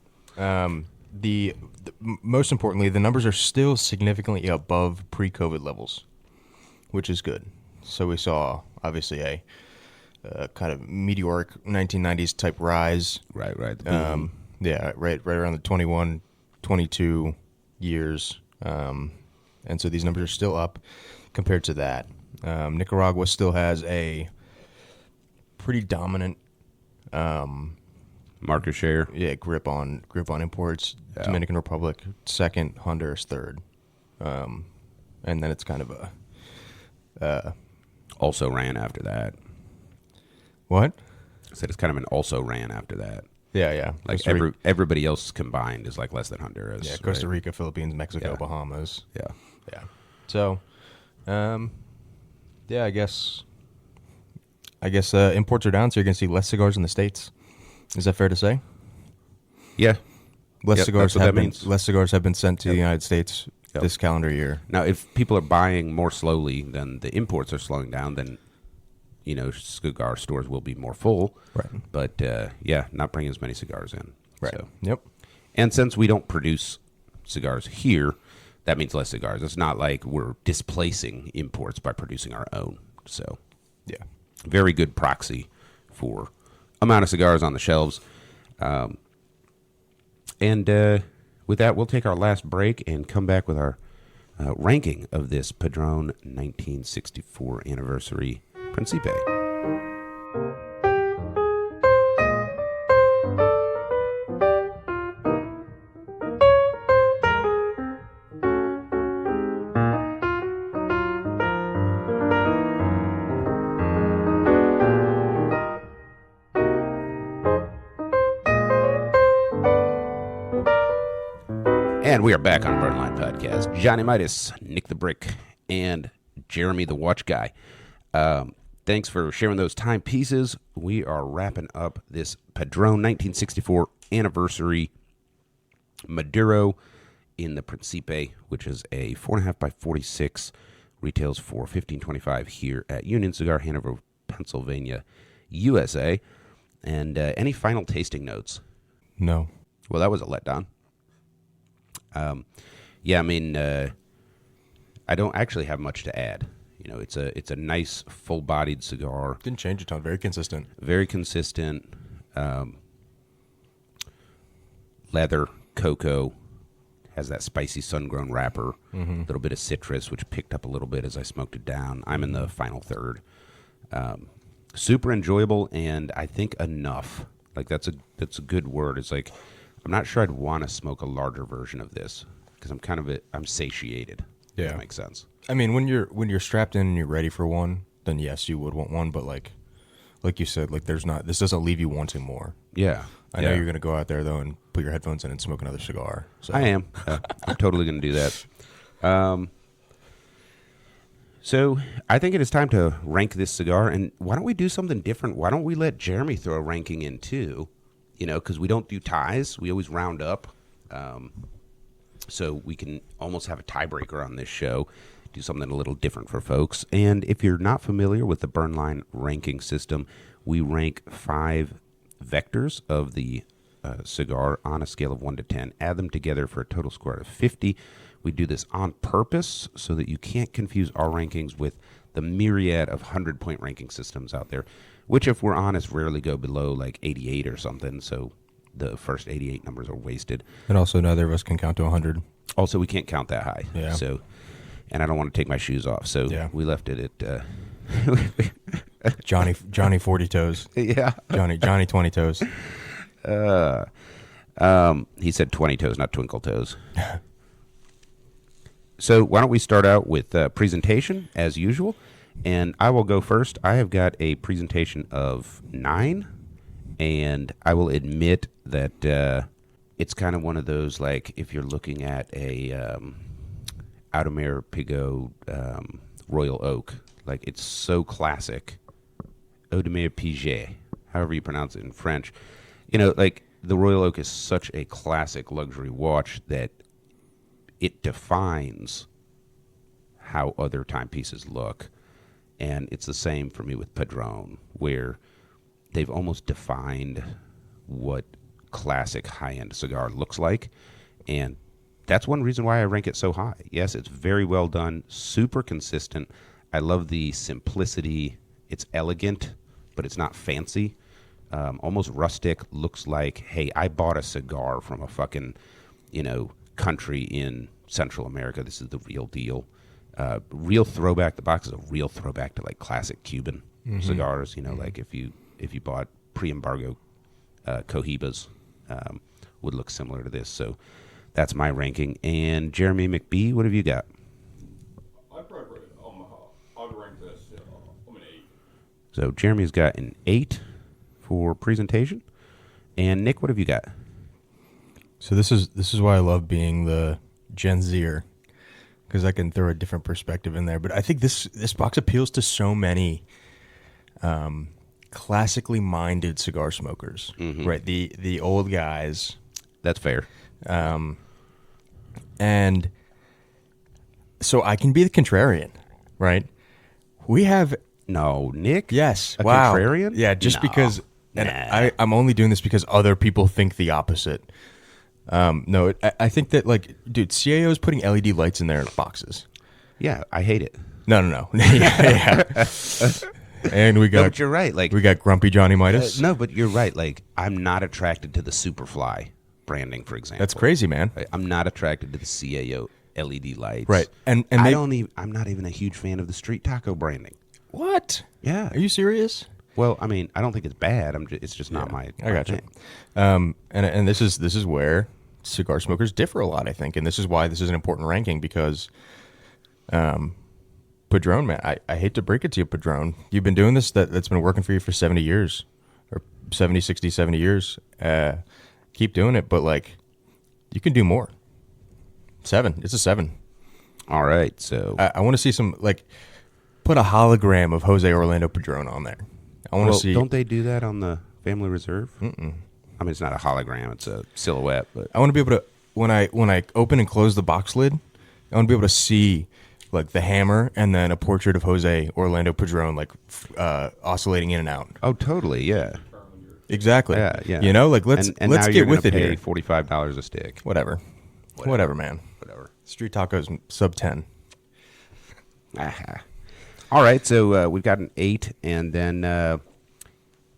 most importantly, the numbers are still significantly above pre-COVID levels, which is good. So we saw, obviously, a kind of meteoric 1990s type rise.
Right.
Yeah, right around the 21, 22 years. And so these numbers are still up compared to that. Nicaragua still has a pretty dominant
market share.
Yeah, grip on imports. Yeah. Dominican Republic second, Honduras third. And then it's kind of a
also ran after that.
What?
I said it's kind of an also ran after that.
Yeah.
Like everybody else combined is like less than Honduras.
Yeah, Costa Rica, Philippines, Mexico, Bahamas.
Yeah.
So, yeah, I guess imports are down, so you're going to see less cigars in the States. Is that fair to say?
Yeah.
Less cigars have been sent to the United States this calendar year.
Now, if people are buying more slowly, then the imports are slowing down, then cigar stores will be more full.
Right.
But, not bringing as many cigars in.
Right.
So.
Yep.
And since we don't produce cigars here, that means less cigars. It's not like we're displacing imports by producing our own. So,
yeah.
Very good proxy for amount of cigars on the shelves. And with that, we'll take our last break and come back with our ranking of this Padrón 1964 Anniversary Principé. And we are back on Birdline Podcast. Johnny Midas, Nick the Brick, and Jeremy the Watch Guy. Thanks for sharing those timepieces. We are wrapping up this Padrón 1964 Anniversary Maduro in the Principé, which is a 4.5 by 46, retails for $15.25 here at Union Cigar, Hanover, Pennsylvania, USA. And any final tasting notes?
No.
Well, that was a letdown. I don't actually have much to add. it's a nice full-bodied cigar,
Didn't change a ton. Very consistent.
very consistent, leather, cocoa, has that spicy sun-grown wrapper, a little bit of citrus, which picked up a little bit as I smoked it down. I'm in the final third. Super enjoyable, and I think enough. Like that's a good word. It's like I'm not sure I'd want to smoke a larger version of this because I'm satiated. If
Yeah.
that makes sense.
I mean, when you're strapped in and you're ready for one, then yes, you would want one. But like you said, like this doesn't leave you wanting more.
Yeah.
I know you're gonna go out there though and put your headphones in and smoke another cigar. So.
I am. I'm totally going to do that. So I think it is time to rank this cigar. And why don't we do something different? Why don't we let Jeremy throw a ranking in too? Because we don't do ties. We always round up. So we can almost have a tiebreaker on this show. Do something a little different for folks. And if you're not familiar with the Burnline ranking system, we rank 5 vectors of the cigar on a scale of 1 to 10, add them together for a total score out of 50. We do this on purpose so that you can't confuse our rankings with the myriad of 100-point ranking systems out there, which, if we're honest, rarely go below like 88 or something. So the first 88 numbers are wasted.
And also, neither of us can count to 100.
Also, we can't count that high.
Yeah.
So, and I don't want to take my shoes off. So
Yeah.
we left it at
Johnny 40 toes.
yeah.
Johnny 20 toes.
He said 20 toes, not twinkle toes. So why don't we start out with presentation as usual, and I will go first. I have got a presentation of 9, and I will admit that it's kind of one of those, like, if you're looking at a Audemars Piguet Royal Oak, like, it's so classic. Audemars Piguet, however you pronounce it in French. Like, the Royal Oak is such a classic luxury watch that it defines how other timepieces look. And it's the same for me with Padrón, where they've almost defined what classic high-end cigar looks like. And that's one reason why I rank it so high. Yes, it's very well done, super consistent. I love the simplicity. It's elegant, but it's not fancy. Almost rustic. Looks like, hey, I bought a cigar from a fucking, country in Central America. This is the real deal. Real throwback. The box is a real throwback to like classic Cuban cigars. Like if you bought pre-embargo Cohibas, would look similar to this. So that's my ranking. And Jeremy McBee, what have you got?
I'd rank this. I'm an 8.
So Jeremy's got an 8 for presentation. And Nick, what have you got?
So this is why I love being the Gen Zer, because I can throw a different perspective in there. But I think this box appeals to so many classically minded cigar smokers, right? The old guys.
That's fair.
And so I can be the contrarian, right? We have
No, Nick?
yes,
A
wow,
contrarian?
yeah, just
No.
because. And
Nah.
I'm only doing this because other people think the opposite. No, I think that, like, dude, CAO is putting LED lights in their boxes.
Yeah, I hate it.
No. yeah. And we
No,
got
but you're right. Like,
we got Grumpy Johnny Midas.
no, but you're right. Like, I'm not attracted to the Superfly branding, for example.
That's crazy, man.
Right? I'm not attracted to the CAO LED lights.
Right. And
I
they,
don't even. I'm not even a huge fan of the Street Taco branding.
what?
Yeah.
Are you serious?
Well, I mean, I don't think it's bad. it's just not my.
I got you.
thing.
And this is where cigar smokers differ a lot, I think, and this is why this is an important ranking because, Padrón, man, I hate to break it to you, Padrón, you've been doing this that's been working for you for 70 years, or 70, 60, 70 years. Keep doing it, but like, you can do more. 7. It's a 7.
All right. So.
I want to see some, like, put a hologram of Jose Orlando Padrón on there. I want to
well,
see.
don't they do that on the Family Reserve? Mm-mm. I mean, it's not a hologram; it's a silhouette. But
I want to be able to when I open and close the box lid, I want to be able to see like the hammer and then a portrait of Jose Orlando Padrón like oscillating in and out.
oh, totally, yeah,
Exactly.
yeah.
You know, like let's
and
let's
now
get
you're
with
gonna
it
pay
here.
$45 a stick.
Whatever, man.
Whatever.
Street tacos sub 10.
Aha. All right, so we've got an 8, and then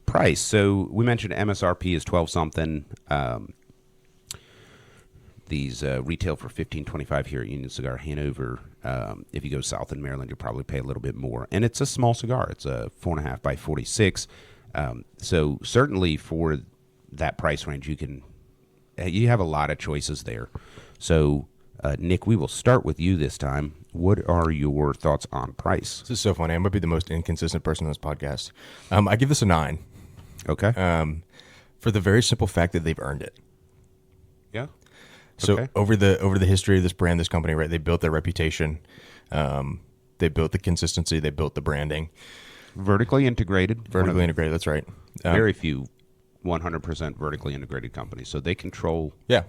price. So we mentioned MSRP is 12 something. These retail for $15.25 here at Union Cigar Hanover. If you go south in Maryland, you'll probably pay a little bit more. And it's a small cigar. It's a 4.5 by 46. So certainly for that price range, you have a lot of choices there. So Nick, we will start with you this time. What are your thoughts on price?
This is so funny. I might be the most inconsistent person on this podcast. I give this a 9.
Okay.
For the very simple fact that they've earned it.
Yeah.
So
Okay.
over the history of this brand, this company, right? They built their reputation. They built the consistency. They built the branding.
Vertically integrated.
Vertically integrated. That's right.
Very few 100% vertically integrated companies. So they control
Yeah.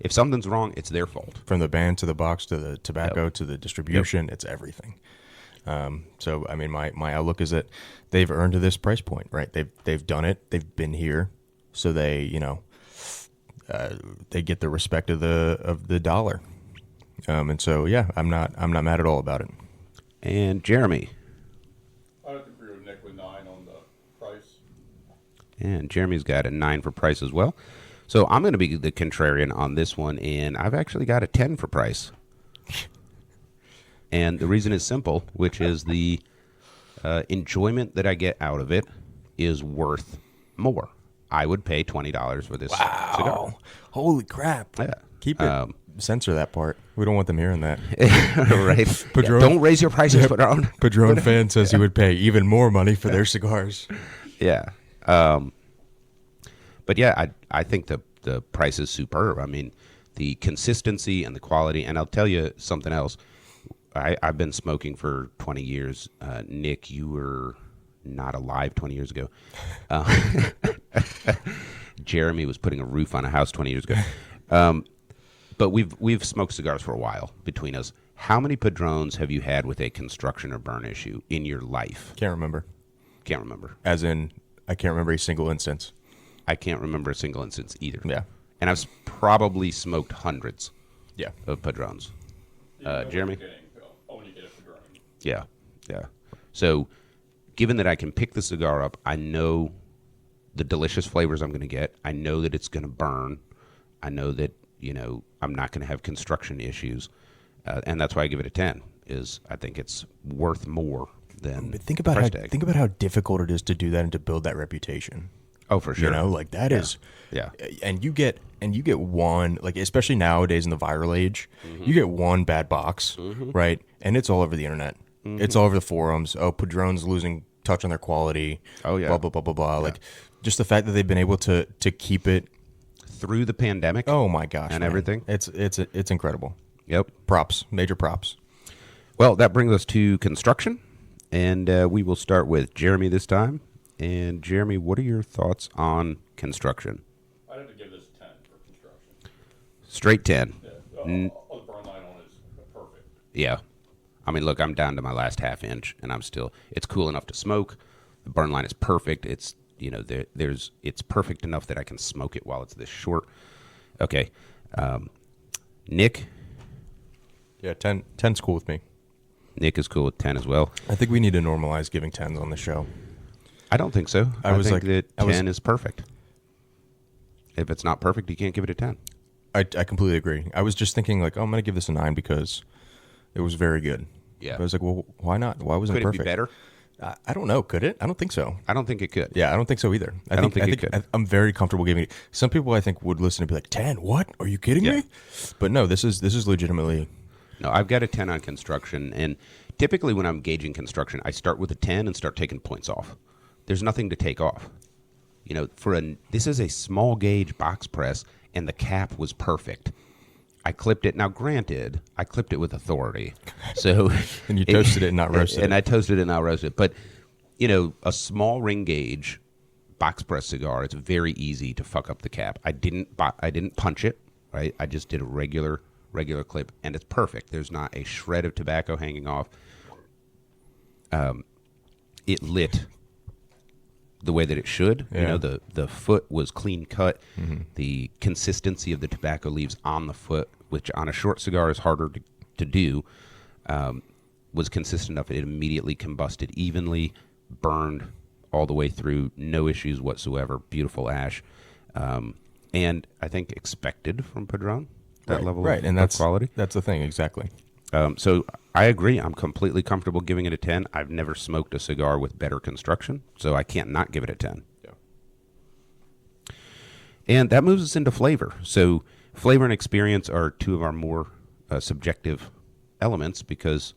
If something's wrong, it's their fault.
From the band to the box to the tobacco to the distribution, it's everything. So I mean, my outlook is that they've earned to this price point, right? They've done it. They've been here, so they they get the respect of the dollar. And so yeah, I'm not mad at all about it.
And Jeremy.
I have to agree with Nick with 9 on the price.
And Jeremy's got a 9 for price as well. So I'm going to be the contrarian on this one, and I've actually got a 10 for price. And the reason is simple, which is the enjoyment that I get out of it is worth more. I would pay $20 for this cigar.
Holy crap.
Yeah.
Keep it. Censor that part. We don't want them hearing that.
Right?
Padrón-
Don't raise your prices, Padrón.
Padrón fan says he would pay even more money for their cigars.
Yeah. But yeah, I think the price is superb. I mean, the consistency and the quality. And I'll tell you something else. I've been smoking for 20 years. Nick, you were not alive 20 years ago. Jeremy was putting a roof on a house 20 years ago. But we've smoked cigars for a while between us. How many Padrones have you had with a construction or burn issue in your life?
Can't remember.
Can't remember.
As in, I can't remember a single instance.
I can't remember a single instance either.
Yeah.
And I've probably smoked hundreds
Yeah.
of Padrones.
You know
Jeremy?
what you're getting, when you get it for drawing.
Yeah, yeah. So, given that I can pick the cigar up, I know the delicious flavors I'm going to get. I know that it's going to burn. I know that, I'm not going to have construction issues. And that's why I give it a 10, is I think it's worth more than
But think about how difficult it is to do that and to build that reputation.
Oh, for sure.
Like that is,
Yeah.
And you get one, like especially nowadays in the viral age, you get one bad box, right? And it's all over the internet. It's all over the forums. Oh, Padrón's losing touch on their quality.
Oh, yeah.
Blah blah blah blah blah. Yeah. Like just the fact that they've been able to keep it
Through the pandemic.
Oh my gosh,
and
man.
everything.
It's incredible.
Yep.
Props, major props.
Well, that brings us to construction. And we will start with Jeremy this time. And Jeremy, what are your thoughts on construction?
I'd have to give this 10 for construction.
Straight 10.
Yeah. The burn line on it is perfect.
Yeah. I mean, look, I'm down to my last half inch, and it's cool enough to smoke. The burn line is perfect. It's, it's perfect enough that I can smoke it while it's this short. Okay. Nick?
Yeah, 10's cool with me.
Nick is cool with 10 as well.
I think we need to normalize giving 10s on the show.
I don't think so.
I think
that 10 is perfect. If it's not perfect, you can't give it a 10.
I completely agree. I was just thinking like, I'm going to give this a 9 because it was very good.
Yeah.
But I was like, well, why not? Why wasn't
Could
it
it
perfect?
be better?
I don't know. Could it? I don't think so.
I don't think it could.
Yeah, I don't think so either.
I don't think it could.
I'm very comfortable giving it. Some people I think would listen and be like, 10? What? Are you kidding me? But no, this is legitimately.
No, I've got a 10 on construction, and typically when I'm gauging construction, I start with a 10 and start taking points off. There's nothing to take off. This is a small gauge box press, and the cap was perfect. I clipped it. Now, granted, I clipped it with authority. So
And you toasted it and not roasted it.
And I toasted it and not roasted it. But, a small ring gauge box press cigar, it's very easy to fuck up the cap. I didn't punch it, right? I just did a regular clip, and it's perfect. There's not a shred of tobacco hanging off. It lit the way that it should.
Yeah.
The foot was clean cut. Mm-hmm. The consistency of the tobacco leaves on the foot, which on a short cigar is harder to do. was consistent enough. It immediately combusted evenly, burned all the way through, no issues whatsoever. Beautiful ash, and I think expected from Padrón that level
right,
of,
and that's
quality.
That's the thing, exactly.
So I agree. I'm completely comfortable giving it a 10. I've never smoked a cigar with better construction, so I can't not give it a 10.
Yeah.
And that moves us into flavor. So flavor and experience are two of our more subjective elements because,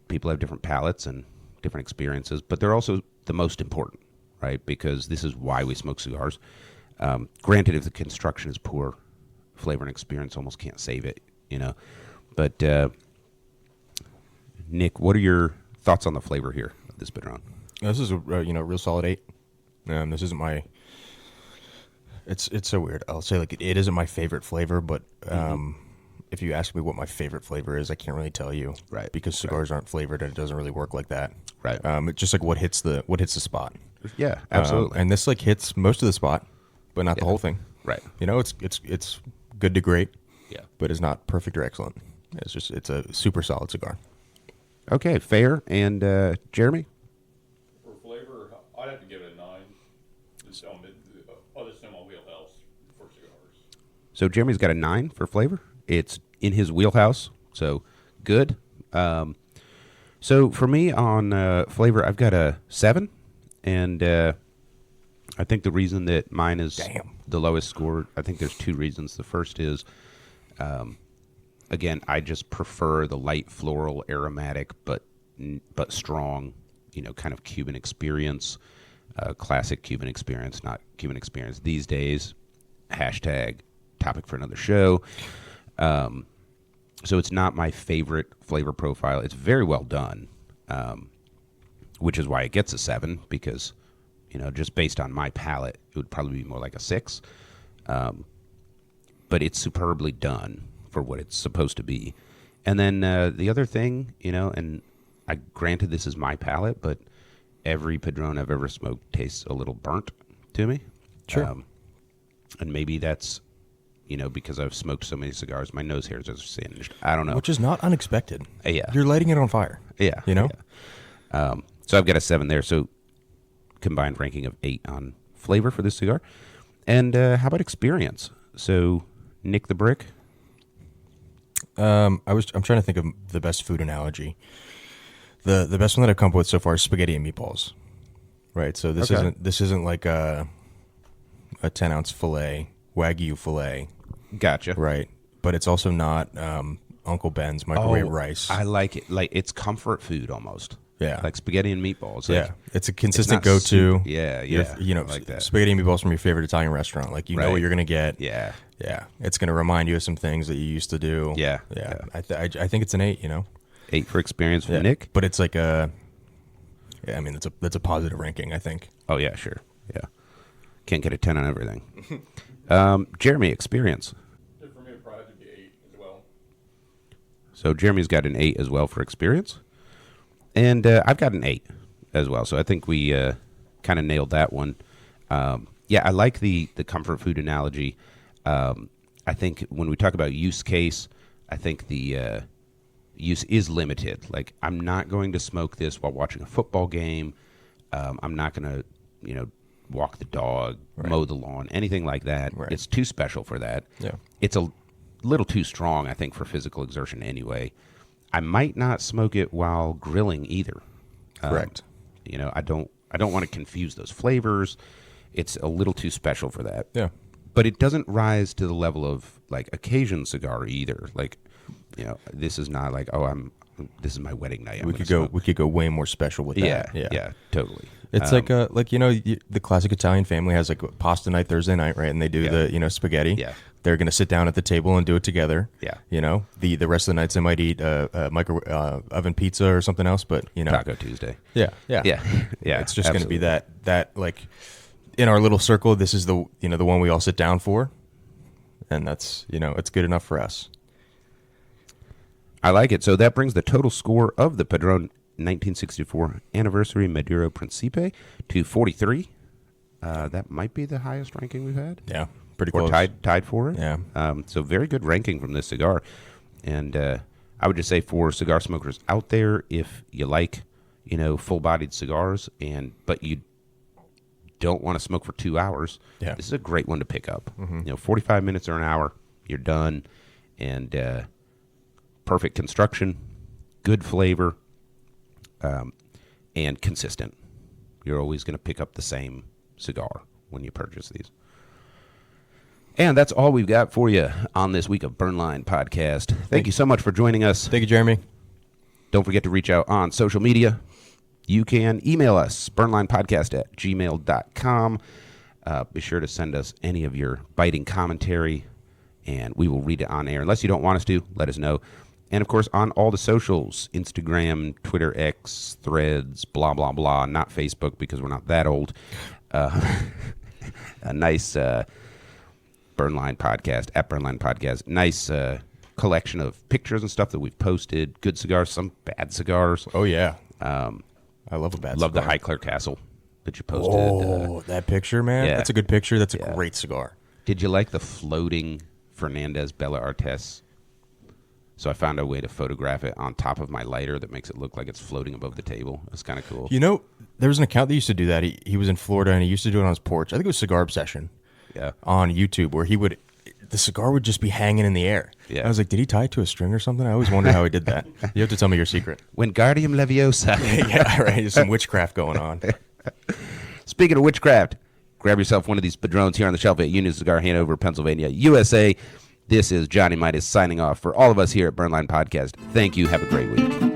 people have different palates and different experiences, but they're also the most important, right? Because this is why we smoke cigars. Granted, if the construction is poor, flavor and experience almost can't save it, But, Nick, what are your thoughts on the flavor here of this Padrón?
This is a real solid 8. This isn't my. It's so weird. I'll say it isn't my favorite flavor, but if you ask me what my favorite flavor is, I can't really tell you.
Right.
Because cigars aren't flavored, and it doesn't really work like that.
Right.
It's just what hits the spot.
Yeah, absolutely.
And this hits most of the spot, but not the whole thing.
Right.
It's good to great.
Yeah.
But it's not perfect or excellent. It's a super solid cigar.
Okay, fair. And Jeremy?
For flavor, I'd have to give it a 9. It's on my wheelhouse for cigars.
So Jeremy's got a 9 for flavor. It's in his wheelhouse, so good. So for me on flavor, I've got a 7. And I think the reason that mine is the lowest score, I think there's 2 reasons. The first is, again, I just prefer the light floral, aromatic, but strong, kind of Cuban experience, classic Cuban experience, not Cuban experience these days. Hashtag topic for another show. So it's not my favorite flavor profile. It's very well done, which is why it gets a 7 because, just based on my palate, it would probably be more like a 6. But it's superbly done for what it's supposed to be. And then the other thing, and granted this is my palate, but every Padrón I've ever smoked tastes a little burnt to me.
Sure.
And maybe that's, because I've smoked so many cigars, my nose hairs are singed. I don't know.
Which is not unexpected.
Yeah.
You're lighting it on fire.
Yeah. Yeah. So I've got a 7 there. So combined ranking of 8 on flavor for this cigar. And how about experience? So Nick the Brick.
I'm trying to think of the best food analogy. The best one that I've come up with so far is spaghetti and meatballs. Right. So this isn't like a 10-ounce fillet, Wagyu fillet.
Gotcha.
Right. But it's also not Uncle Ben's microwave rice.
I like it. Like it's comfort food almost.
Yeah.
Like spaghetti and meatballs.
Yeah. It's a consistent
not
go-to.
Yeah.
Like that. Spaghetti and meatballs from your favorite Italian restaurant. Like, know what you're going to get.
Yeah.
Yeah. It's going to remind you of some things that you used to do.
Yeah.
Yeah. I think it's an 8,
8 for experience from Nick.
But it's like that's a positive ranking, I think.
Oh, yeah, sure. Yeah. Can't get a 10 on everything. Jeremy, experience.
For me, it'd probably have to be 8 as well.
So Jeremy's got an 8 as well for experience. And I've got an 8 as well. So I think we kind of nailed that one. Yeah, I like the comfort food analogy. I think when we talk about use case, I think the use is limited. Like, I'm not going to smoke this while watching a football game. I'm not going to, walk the dog, mow the lawn, anything like that.
Right.
It's too special for that.
Yeah.
It's a little too strong, I think, for physical exertion anyway. I might not smoke it while grilling either.
Correct.
I don't want to confuse those flavors. It's a little too special for that.
Yeah.
But it doesn't rise to the level of like occasion cigar either. Like, this is not like, this is my wedding night.
We could go way more special with that.
Yeah, totally.
It's the classic Italian family has like pasta night Thursday night, right? And they do the spaghetti.
Yeah.
They're going to sit down at the table and do it together.
Yeah.
The rest of the nights they might eat micro oven pizza or something else, but
Taco Tuesday.
Yeah.
It's
just going to be that like in our little circle. This is the the one we all sit down for, and that's it's good enough for us.
I like it. So that brings the total score of the Padrón 1964 Anniversary Maduro Principé to 43. That might be the highest ranking we've had.
Yeah, pretty
or
close.
tied for it.
Yeah.
So very good ranking from this cigar, and I would just say for cigar smokers out there, if you like, full-bodied cigars, but you don't want to smoke for 2 hours, this is a great one to pick up. 45 minutes or an hour, you're done, and perfect construction, good flavor, and consistent. You're always going to pick up the same cigar when you purchase these. And that's all we've got for you on this week of Burnline Podcast. Thank you so much for joining us.
Thank you, Jeremy.
Don't forget to reach out on social media. You can email us, burnlinepodcast@gmail.com. Be sure to send us any of your biting commentary, and we will read it on air. Unless you don't want us to, let us know. And, of course, on all the socials, Instagram, Twitter, X, Threads, blah, blah, blah. Not Facebook because we're not that old. A nice... Burnline Podcast, @Burnline Podcast. Nice collection of pictures and stuff that we've posted. Good cigars, some bad cigars.
Oh, yeah. I love a bad cigar.
Love the Highclere Castle that you posted.
Oh, that picture, man.
Yeah.
That's a good picture. That's a great cigar.
Did you like the floating Fernandez Bella Artes? So I found a way to photograph it on top of my lighter that makes it look like it's floating above the table. It's kind of cool.
There was an account that used to do that. He was in Florida, and he used to do it on his porch. I think it was Cigar Obsession.
Yeah.
On YouTube, where the cigar would just be hanging in the air.
Yeah.
I was like, did he tie it to a string or something? I always wondered how he did that. You have to tell me your secret.
Wingardium Leviosa.
Yeah, right. There's some witchcraft going on.
Speaking of witchcraft, grab yourself one of these Padrones here on the shelf at Union Cigar, Hanover, Pennsylvania, USA. This is Johnny Midas signing off for all of us here at Burnline Podcast. Thank you. Have a great week.